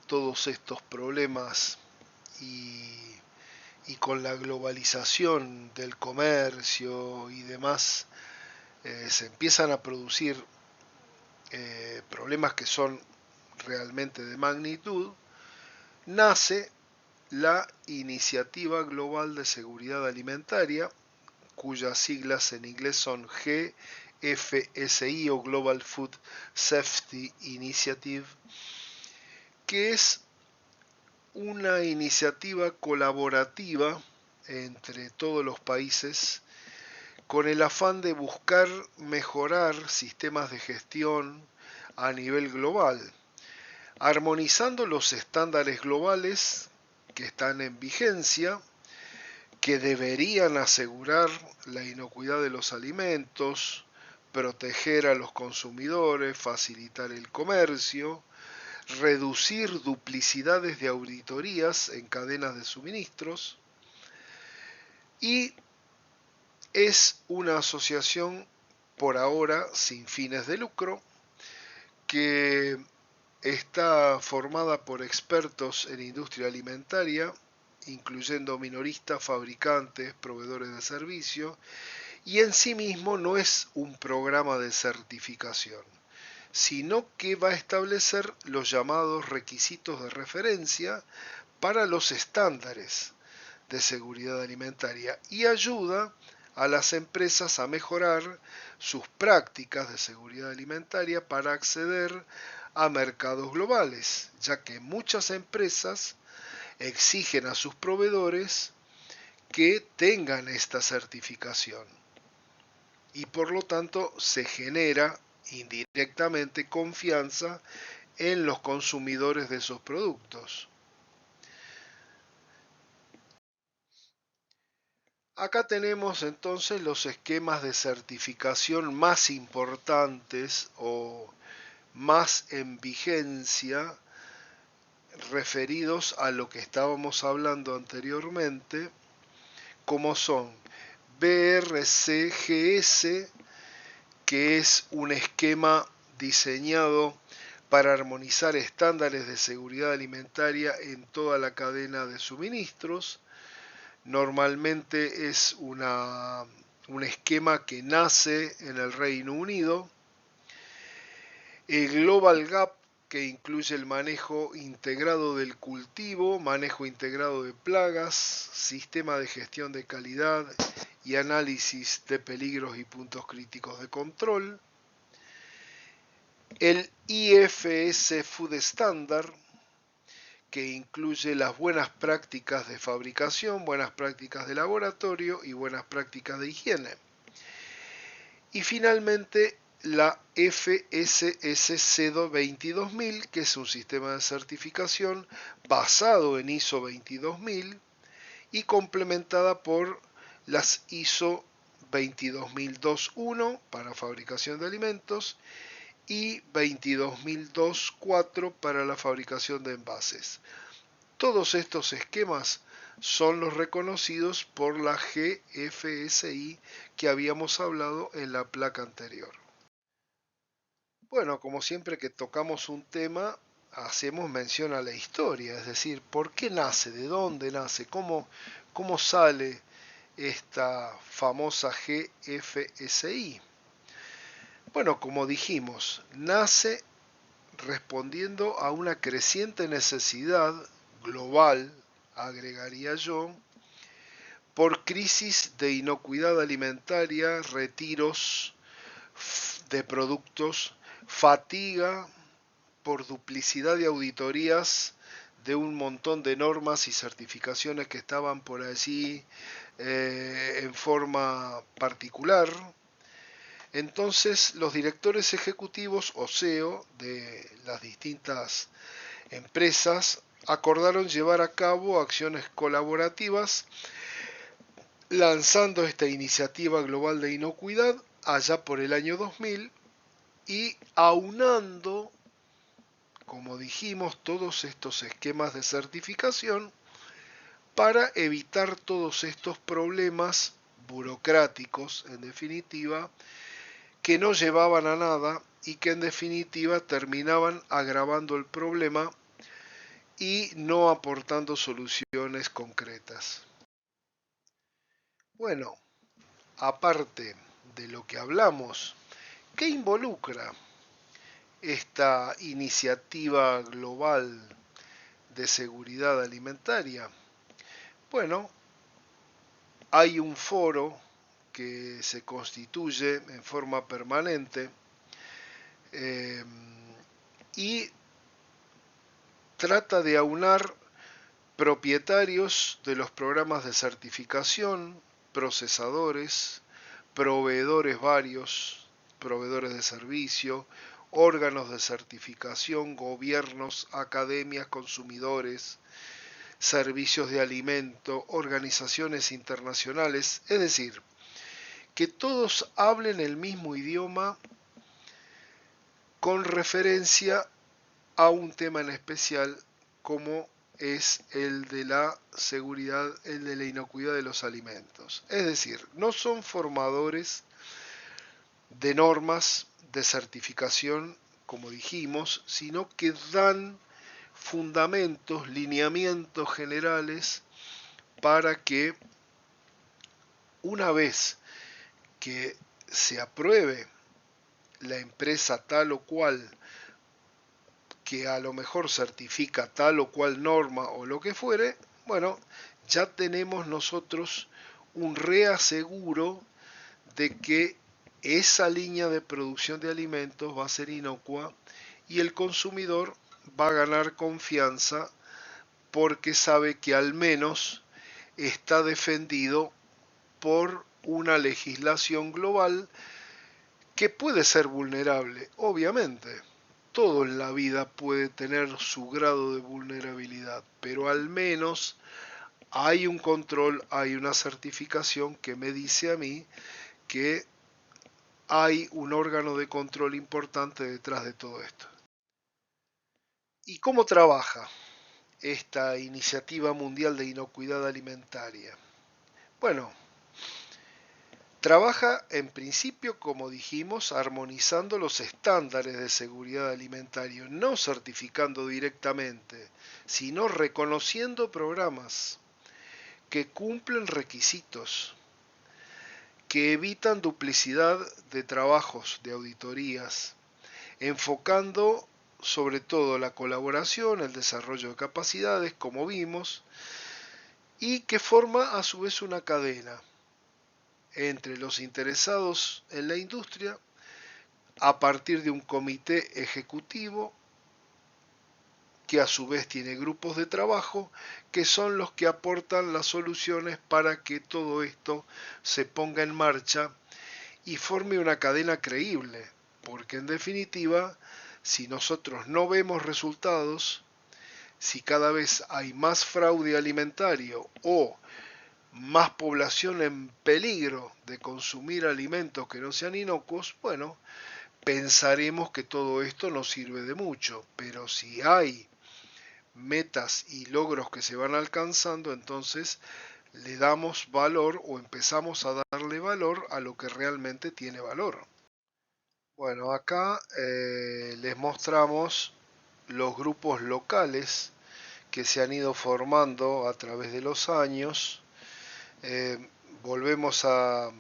Speaker 2: todos estos problemas y con la globalización del comercio y demás, se empiezan a producir problemas que son realmente de magnitud, nace la Iniciativa Global de Seguridad Alimentaria, cuyas siglas en inglés son GFSI o Global Food Safety Initiative, que es una iniciativa colaborativa entre todos los países con el afán de buscar mejorar sistemas de gestión a nivel global, armonizando los estándares globales que están en vigencia, que deberían asegurar la inocuidad de los alimentos, proteger a los consumidores, facilitar el comercio, reducir duplicidades de auditorías en cadenas de suministros, y es una asociación por ahora sin fines de lucro que está formada por expertos en industria alimentaria, incluyendo minoristas, fabricantes, proveedores de servicios, y en sí mismo no es un programa de certificación, sino que va a establecer los llamados requisitos de referencia para los estándares de seguridad alimentaria y ayuda a las empresas a mejorar sus prácticas de seguridad alimentaria para acceder a mercados globales, ya que muchas empresas exigen a sus proveedores que tengan esta certificación y por lo tanto se genera indirectamente confianza en los consumidores de esos productos. Acá tenemos entonces los esquemas de certificación más importantes o más en vigencia referidos a lo que estábamos hablando anteriormente, como son BRCGS, que es un esquema diseñado para armonizar estándares de seguridad alimentaria en toda la cadena de suministros. Normalmente es un esquema que nace en el Reino Unido. El Global Gap, que incluye el manejo integrado del cultivo, manejo integrado de plagas, sistema de gestión de calidad y análisis de peligros y puntos críticos de control. El IFS Food Standard, que incluye las buenas prácticas de fabricación, buenas prácticas de laboratorio y buenas prácticas de higiene. Y finalmente la FSSC 22000, que es un sistema de certificación basado en ISO 22000 y complementada por las ISO 22002-1 para fabricación de alimentos y 22002-4 para la fabricación de envases. Todos estos esquemas son los reconocidos por la GFSI que habíamos hablado en la placa anterior. Bueno, como siempre que tocamos un tema, hacemos mención a la historia, es decir, ¿por qué nace? ¿De dónde nace? ¿Cómo sale esta famosa GFSI? Bueno, como dijimos, nace respondiendo a una creciente necesidad global, agregaría yo, por crisis de inocuidad alimentaria, retiros de productos, fatiga por duplicidad de auditorías de un montón de normas y certificaciones que estaban por allí en forma particular. Entonces los directores ejecutivos o CEO de las distintas empresas acordaron llevar a cabo acciones colaborativas lanzando esta iniciativa global de inocuidad allá por el año 2000 y aunando como dijimos, todos estos esquemas de certificación para evitar todos estos problemas burocráticos, en definitiva, que no llevaban a nada y que en definitiva terminaban agravando el problema y no aportando soluciones concretas. Bueno, aparte de lo que hablamos, ¿qué involucra esta iniciativa global de seguridad alimentaria? Bueno, hay un foro que se constituye en forma permanente eh, y trata de aunar propietarios de los programas de certificación, procesadores, proveedores varios, proveedores de servicio, órganos de certificación, gobiernos, academias, consumidores, servicios de alimento, organizaciones internacionales, es decir, que todos hablen el mismo idioma con referencia a un tema en especial como es el de la seguridad, el de la inocuidad de los alimentos. Es decir, no son formadores de normas de certificación, como dijimos, sino que dan fundamentos, lineamientos generales para que una vez que se apruebe la empresa tal o cual, que a lo mejor certifica tal o cual norma o lo que fuere, bueno, ya tenemos nosotros un reaseguro de que esa línea de producción de alimentos va a ser inocua y el consumidor va a ganar confianza porque sabe que al menos está defendido por una legislación global que puede ser vulnerable, obviamente. Todo en la vida puede tener su grado de vulnerabilidad, pero al menos hay un control, hay una certificación que me dice a mí que hay un órgano de control importante detrás de todo esto. ¿Y cómo trabaja esta iniciativa mundial de inocuidad alimentaria? Bueno, trabaja en principio, como dijimos, armonizando los estándares de seguridad alimentaria, no certificando directamente, sino reconociendo programas que cumplen requisitos, que evitan duplicidad de trabajos, de auditorías, enfocando sobre todo la colaboración, el desarrollo de capacidades, como vimos, y que forma a su vez una cadena entre los interesados en la industria a partir de un comité ejecutivo que a su vez tiene grupos de trabajo que son los que aportan las soluciones para que todo esto se ponga en marcha y forme una cadena creíble, porque en definitiva, si nosotros no vemos resultados, si cada vez hay más fraude alimentario o más población en peligro de consumir alimentos que no sean inocuos, bueno, pensaremos que todo esto no sirve de mucho, pero si hay metas y logros que se van alcanzando, entonces le damos valor o empezamos a darle valor a lo que realmente tiene valor. Bueno, acá les mostramos los grupos locales que se han ido formando a través de los años. Eh, volvemos a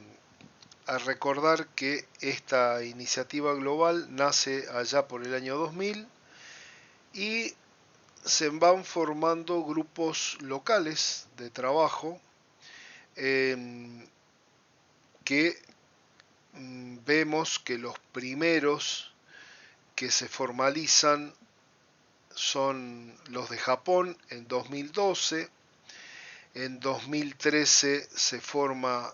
Speaker 2: recordar que esta iniciativa global nace allá por el año 2000 y se van formando grupos locales de trabajo que vemos que los primeros que se formalizan son los de Japón en 2012, en 2013 se forma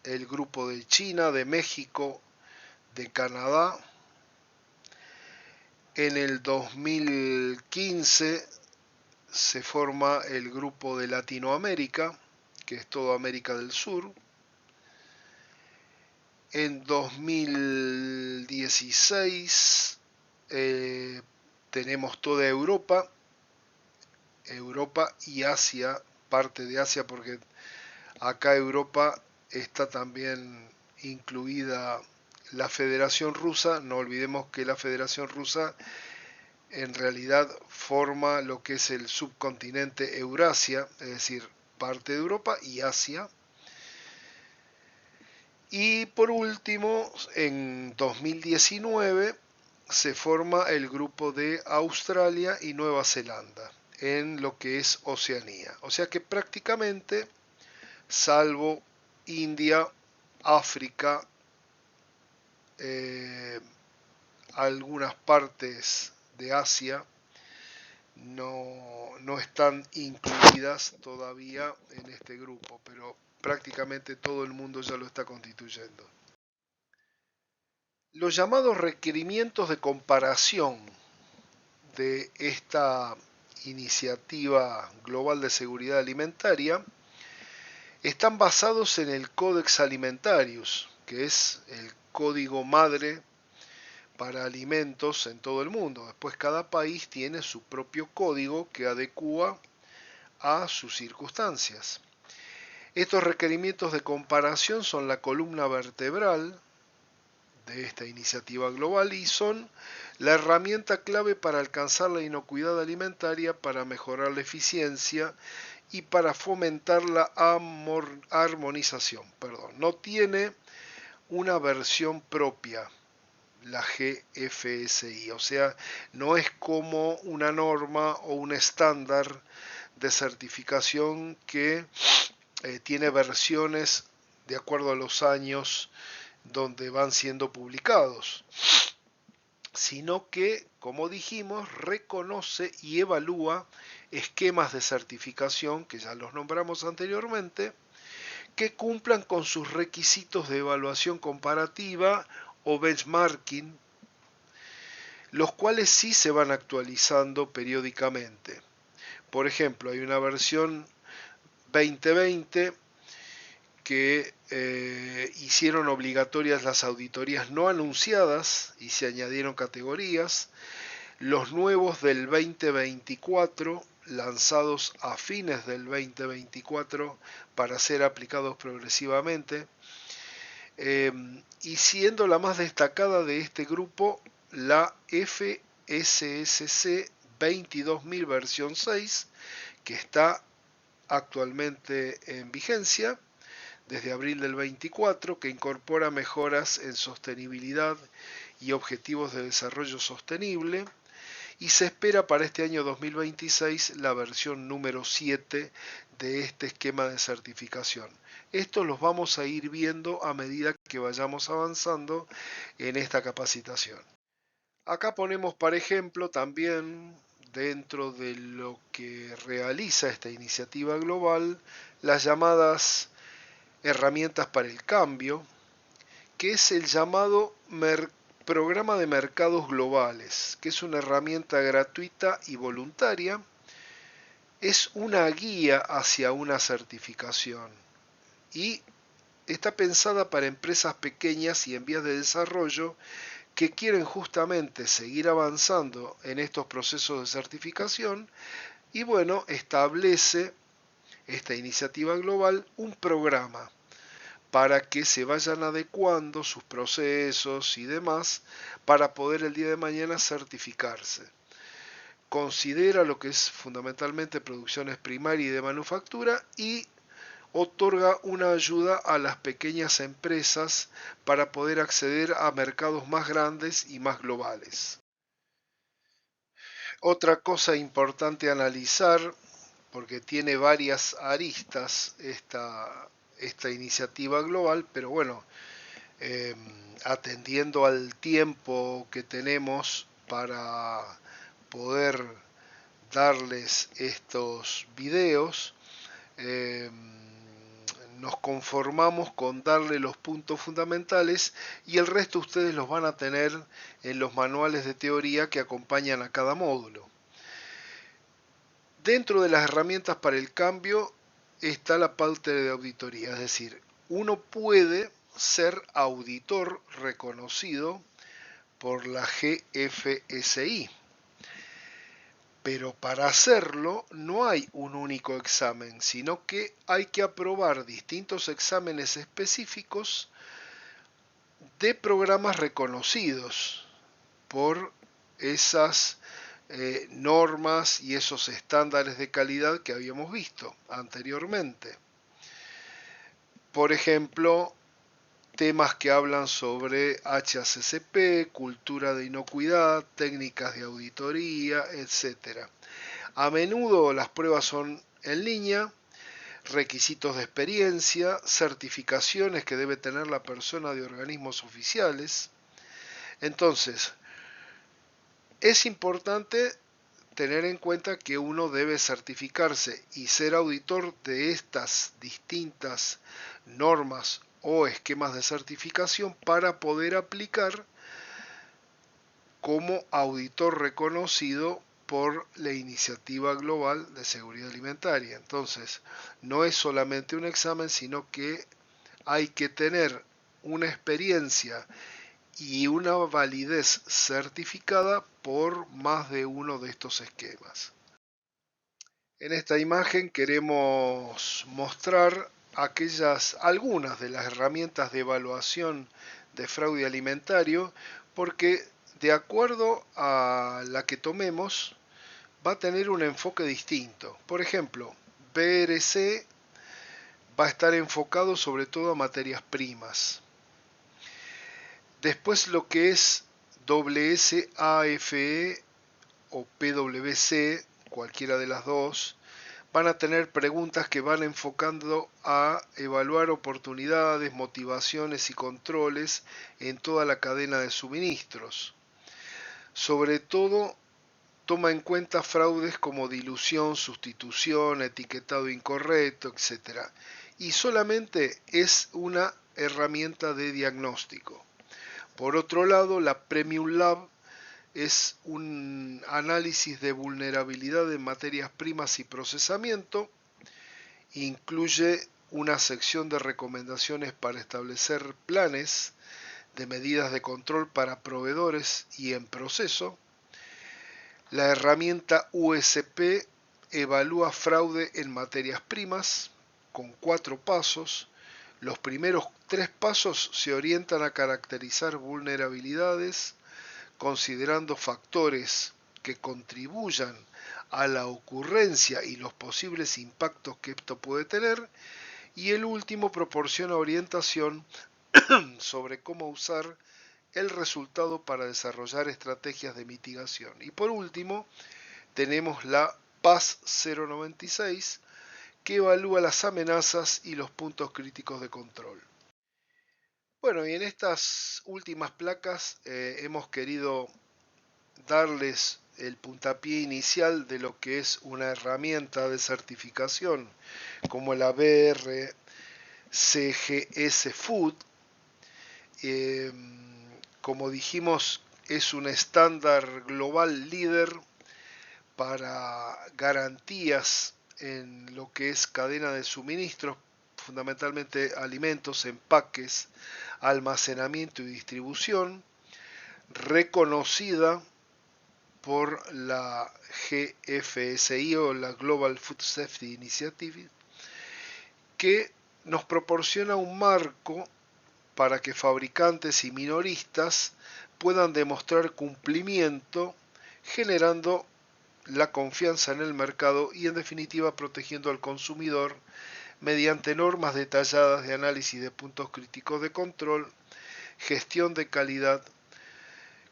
Speaker 2: el grupo de China, de México, de Canadá, en el 2015 se forma el grupo de Latinoamérica, que es toda América del Sur. En 2016 tenemos toda Europa y Asia, parte de Asia, porque acá Europa está también incluida la Federación Rusa. No olvidemos que la Federación Rusa en realidad forma lo que es el subcontinente Eurasia, es decir, parte de Europa y Asia. Y por último, en 2019 se forma el grupo de Australia y Nueva Zelanda en lo que es Oceanía. O sea que prácticamente, salvo India, África, algunas partes de Asia, no están incluidas todavía en este grupo, pero prácticamente todo el mundo ya lo está constituyendo. Los llamados requerimientos de comparación de esta iniciativa global de seguridad alimentaria están basados en el Codex Alimentarius, que es el código madre para alimentos en todo el mundo. Después cada país tiene su propio código que adecua a sus circunstancias. Estos requerimientos de comparación son la columna vertebral de esta iniciativa global y son la herramienta clave para alcanzar la inocuidad alimentaria, para mejorar la eficiencia y para fomentar la armonización. No tiene una versión propia la GFSI, o sea, no es como una norma o un estándar de certificación que tiene versiones de acuerdo a los años donde van siendo publicados, sino que, como dijimos, reconoce y evalúa esquemas de certificación, que ya los nombramos anteriormente, que cumplan con sus requisitos de evaluación comparativa o benchmarking, los cuales sí se van actualizando periódicamente. Por ejemplo, hay una versión 2020 que hicieron obligatorias las auditorías no anunciadas y se añadieron categorías. Los nuevos del 2024, lanzados a fines del 2024 para ser aplicados progresivamente. Y siendo la más destacada de este grupo la FSSC 22000 versión 6, que está actualmente en vigencia desde abril del 24, que incorpora mejoras en sostenibilidad y objetivos de desarrollo sostenible, y se espera para este año 2026 la versión número 7 de este esquema de certificación. Esto los vamos a ir viendo a medida que vayamos avanzando en esta capacitación. Acá ponemos, por ejemplo, también dentro de lo que realiza esta iniciativa global, las llamadas herramientas para el cambio, que es el llamado Programa de Mercados Globales, que es una herramienta gratuita y voluntaria. Es una guía hacia una certificación y está pensada para empresas pequeñas y en vías de desarrollo que quieren justamente seguir avanzando en estos procesos de certificación y bueno, establece esta iniciativa global un programa para que se vayan adecuando sus procesos y demás para poder el día de mañana certificarse. Considera lo que es fundamentalmente producciones primarias y de manufactura y otorga una ayuda a las pequeñas empresas para poder acceder a mercados más grandes y más globales. Otra cosa importante a analizar, porque tiene varias aristas esta iniciativa global, pero bueno, atendiendo al tiempo que tenemos para poder darles estos videos, nos conformamos con darle los puntos fundamentales y el resto ustedes los van a tener en los manuales de teoría que acompañan a cada módulo. Dentro de las herramientas para el cambio está la parte de auditoría, es decir, uno puede ser auditor reconocido por la GFSI. Pero para hacerlo no hay un único examen, sino que hay que aprobar distintos exámenes específicos de programas reconocidos por esas normas y esos estándares de calidad que habíamos visto anteriormente. Por ejemplo, temas que hablan sobre HACCP, cultura de inocuidad, técnicas de auditoría, etc. A menudo las pruebas son en línea, requisitos de experiencia, certificaciones que debe tener la persona de organismos oficiales. Entonces, es importante tener en cuenta que uno debe certificarse y ser auditor de estas distintas normas o esquemas de certificación para poder aplicar como auditor reconocido por la Iniciativa Global de Seguridad Alimentaria. Entonces, no es solamente un examen, sino que hay que tener una experiencia y una validez certificada por más de uno de estos esquemas. En esta imagen queremos mostrar algunas de las herramientas de evaluación de fraude alimentario, porque de acuerdo a la que tomemos va a tener un enfoque distinto. Por ejemplo, BRC va a estar enfocado sobre todo a materias primas. Después lo que es WSAFE o PwC, cualquiera de las dos, van a tener preguntas que van enfocando a evaluar oportunidades, motivaciones y controles en toda la cadena de suministros. Sobre todo, toma en cuenta fraudes como dilución, sustitución, etiquetado incorrecto, etc. Y solamente es una herramienta de diagnóstico. Por otro lado, la Premium Lab es un análisis de vulnerabilidad de materias primas y procesamiento. Incluye una sección de recomendaciones para establecer planes de medidas de control para proveedores y en proceso. La herramienta USP evalúa fraude en materias primas con 4 pasos. Los primeros 3 pasos se orientan a caracterizar vulnerabilidades, considerando factores que contribuyan a la ocurrencia y los posibles impactos que esto puede tener, y el último proporciona orientación sobre cómo usar el resultado para desarrollar estrategias de mitigación. Y por último, tenemos la PAS 096, que evalúa las amenazas y los puntos críticos de control. Bueno, y en estas últimas placas hemos querido darles el puntapié inicial de lo que es una herramienta de certificación como la BRCGS Food. Como dijimos, es un estándar global líder para garantías en lo que es cadena de suministros, fundamentalmente alimentos, empaques, almacenamiento y distribución, reconocida por la GFSI o la Global Food Safety Initiative, que nos proporciona un marco para que fabricantes y minoristas puedan demostrar cumplimiento, generando la confianza en el mercado y en definitiva protegiendo al consumidor mediante normas detalladas de análisis de puntos críticos de control, gestión de calidad,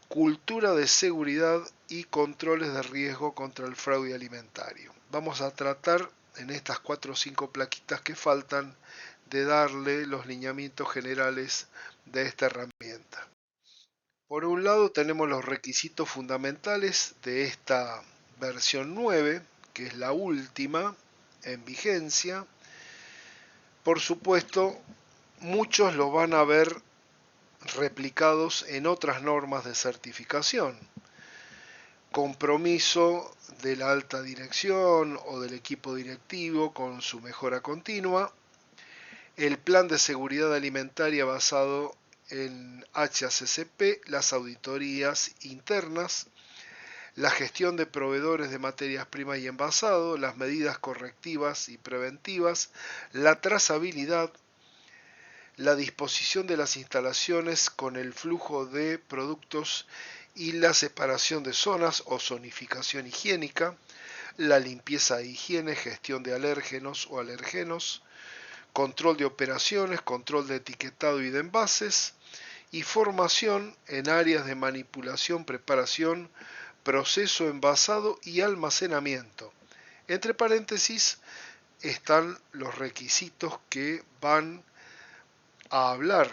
Speaker 2: cultura de seguridad y controles de riesgo contra el fraude alimentario. Vamos a tratar en estas 4 o 5 plaquitas que faltan de darle los lineamientos generales de esta herramienta. Por un lado tenemos los requisitos fundamentales de esta versión 9, que es la última en vigencia. Por supuesto, muchos lo van a ver replicados en otras normas de certificación. Compromiso de la alta dirección o del equipo directivo con su mejora continua. El plan de seguridad alimentaria basado en HACCP, las auditorías internas, la gestión de proveedores de materias primas y envasado, las medidas correctivas y preventivas, la trazabilidad, la disposición de las instalaciones con el flujo de productos y la separación de zonas o zonificación higiénica, la limpieza e higiene, gestión de alérgenos o alergenos, control de operaciones, control de etiquetado y de envases, y formación en áreas de manipulación, preparación, proceso, envasado y almacenamiento. Entre paréntesis están los requisitos que van a hablar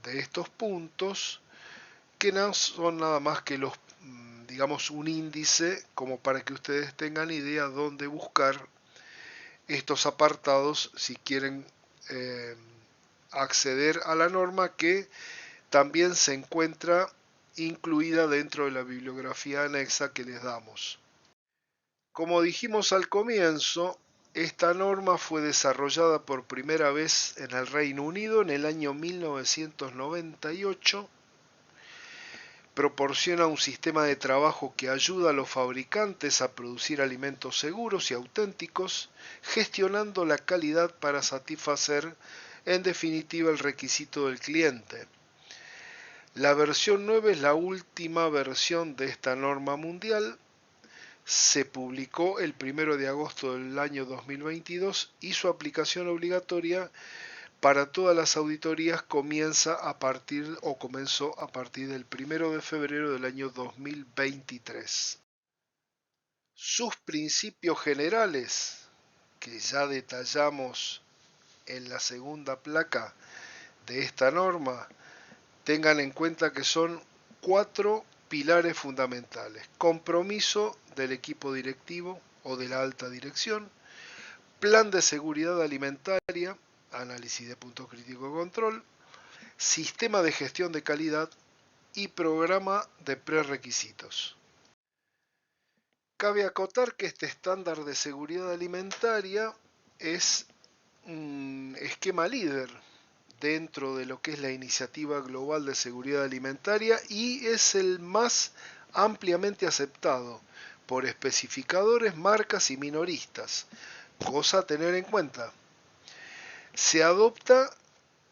Speaker 2: de estos puntos, que no son nada más que los, digamos, un índice como para que ustedes tengan idea dónde buscar estos apartados si quieren acceder a la norma, que también se encuentra incluida dentro de la bibliografía anexa que les damos. Como dijimos al comienzo, esta norma fue desarrollada por primera vez en el Reino Unido en el año 1998. Proporciona un sistema de trabajo que ayuda a los fabricantes a producir alimentos seguros y auténticos, gestionando la calidad para satisfacer, en definitiva, el requisito del cliente. La versión 9 es la última versión de esta norma mundial. Se publicó el 1 de agosto del año 2022 y su aplicación obligatoria para todas las auditorías comenzó a partir del 1 de febrero del año 2023. Sus principios generales, que ya detallamos en la segunda placa de esta norma, tengan en cuenta que son 4 pilares fundamentales: compromiso del equipo directivo o de la alta dirección, plan de seguridad alimentaria, análisis de puntos críticos de control, sistema de gestión de calidad y programa de prerequisitos. Cabe acotar que este estándar de seguridad alimentaria es un esquema líder dentro de lo que es la Iniciativa Global de Seguridad Alimentaria y es el más ampliamente aceptado por especificadores, marcas y minoristas. Cosa a tener en cuenta: se adopta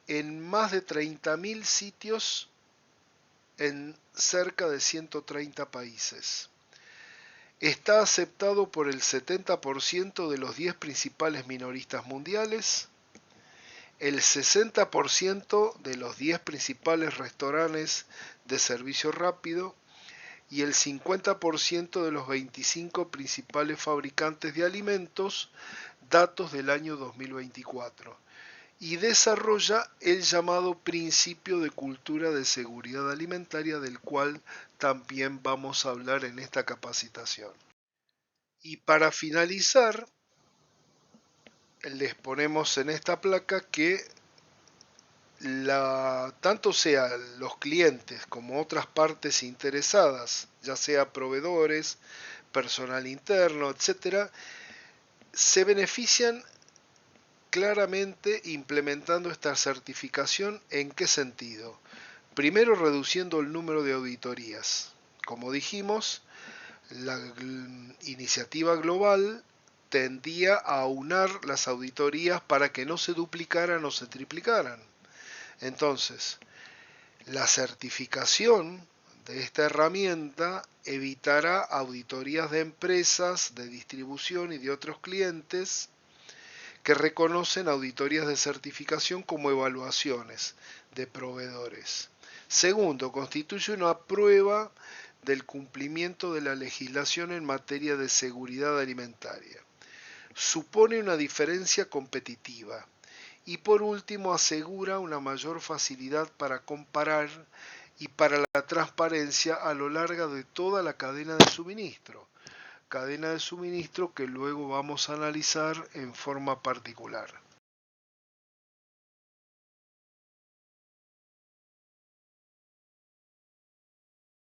Speaker 2: en más de 30.000 sitios en cerca de 130 países. Está aceptado por el 70% de los 10 principales minoristas mundiales, el 60% de los 10 principales restaurantes de servicio rápido y el 50% de los 25 principales fabricantes de alimentos, datos del año 2024, y desarrolla el llamado principio de cultura de seguridad alimentaria, del cual también vamos a hablar en esta capacitación. Y para finalizar, les ponemos en esta placa que tanto sean los clientes como otras partes interesadas, ya sea proveedores, personal interno, etcétera, se benefician claramente implementando esta certificación. ¿En qué sentido? Primero, reduciendo el número de auditorías. Como dijimos, la iniciativa global tendía a aunar las auditorías para que no se duplicaran o se triplicaran. Entonces, la certificación de esta herramienta evitará auditorías de empresas, de distribución y de otros clientes que reconocen auditorías de certificación como evaluaciones de proveedores. Segundo, constituye una prueba del cumplimiento de la legislación en materia de seguridad alimentaria. Supone una diferencia competitiva. Y por último, asegura una mayor facilidad para comparar y para la transparencia a lo largo de toda la cadena de suministro. Cadena de suministro que luego vamos a analizar en forma particular.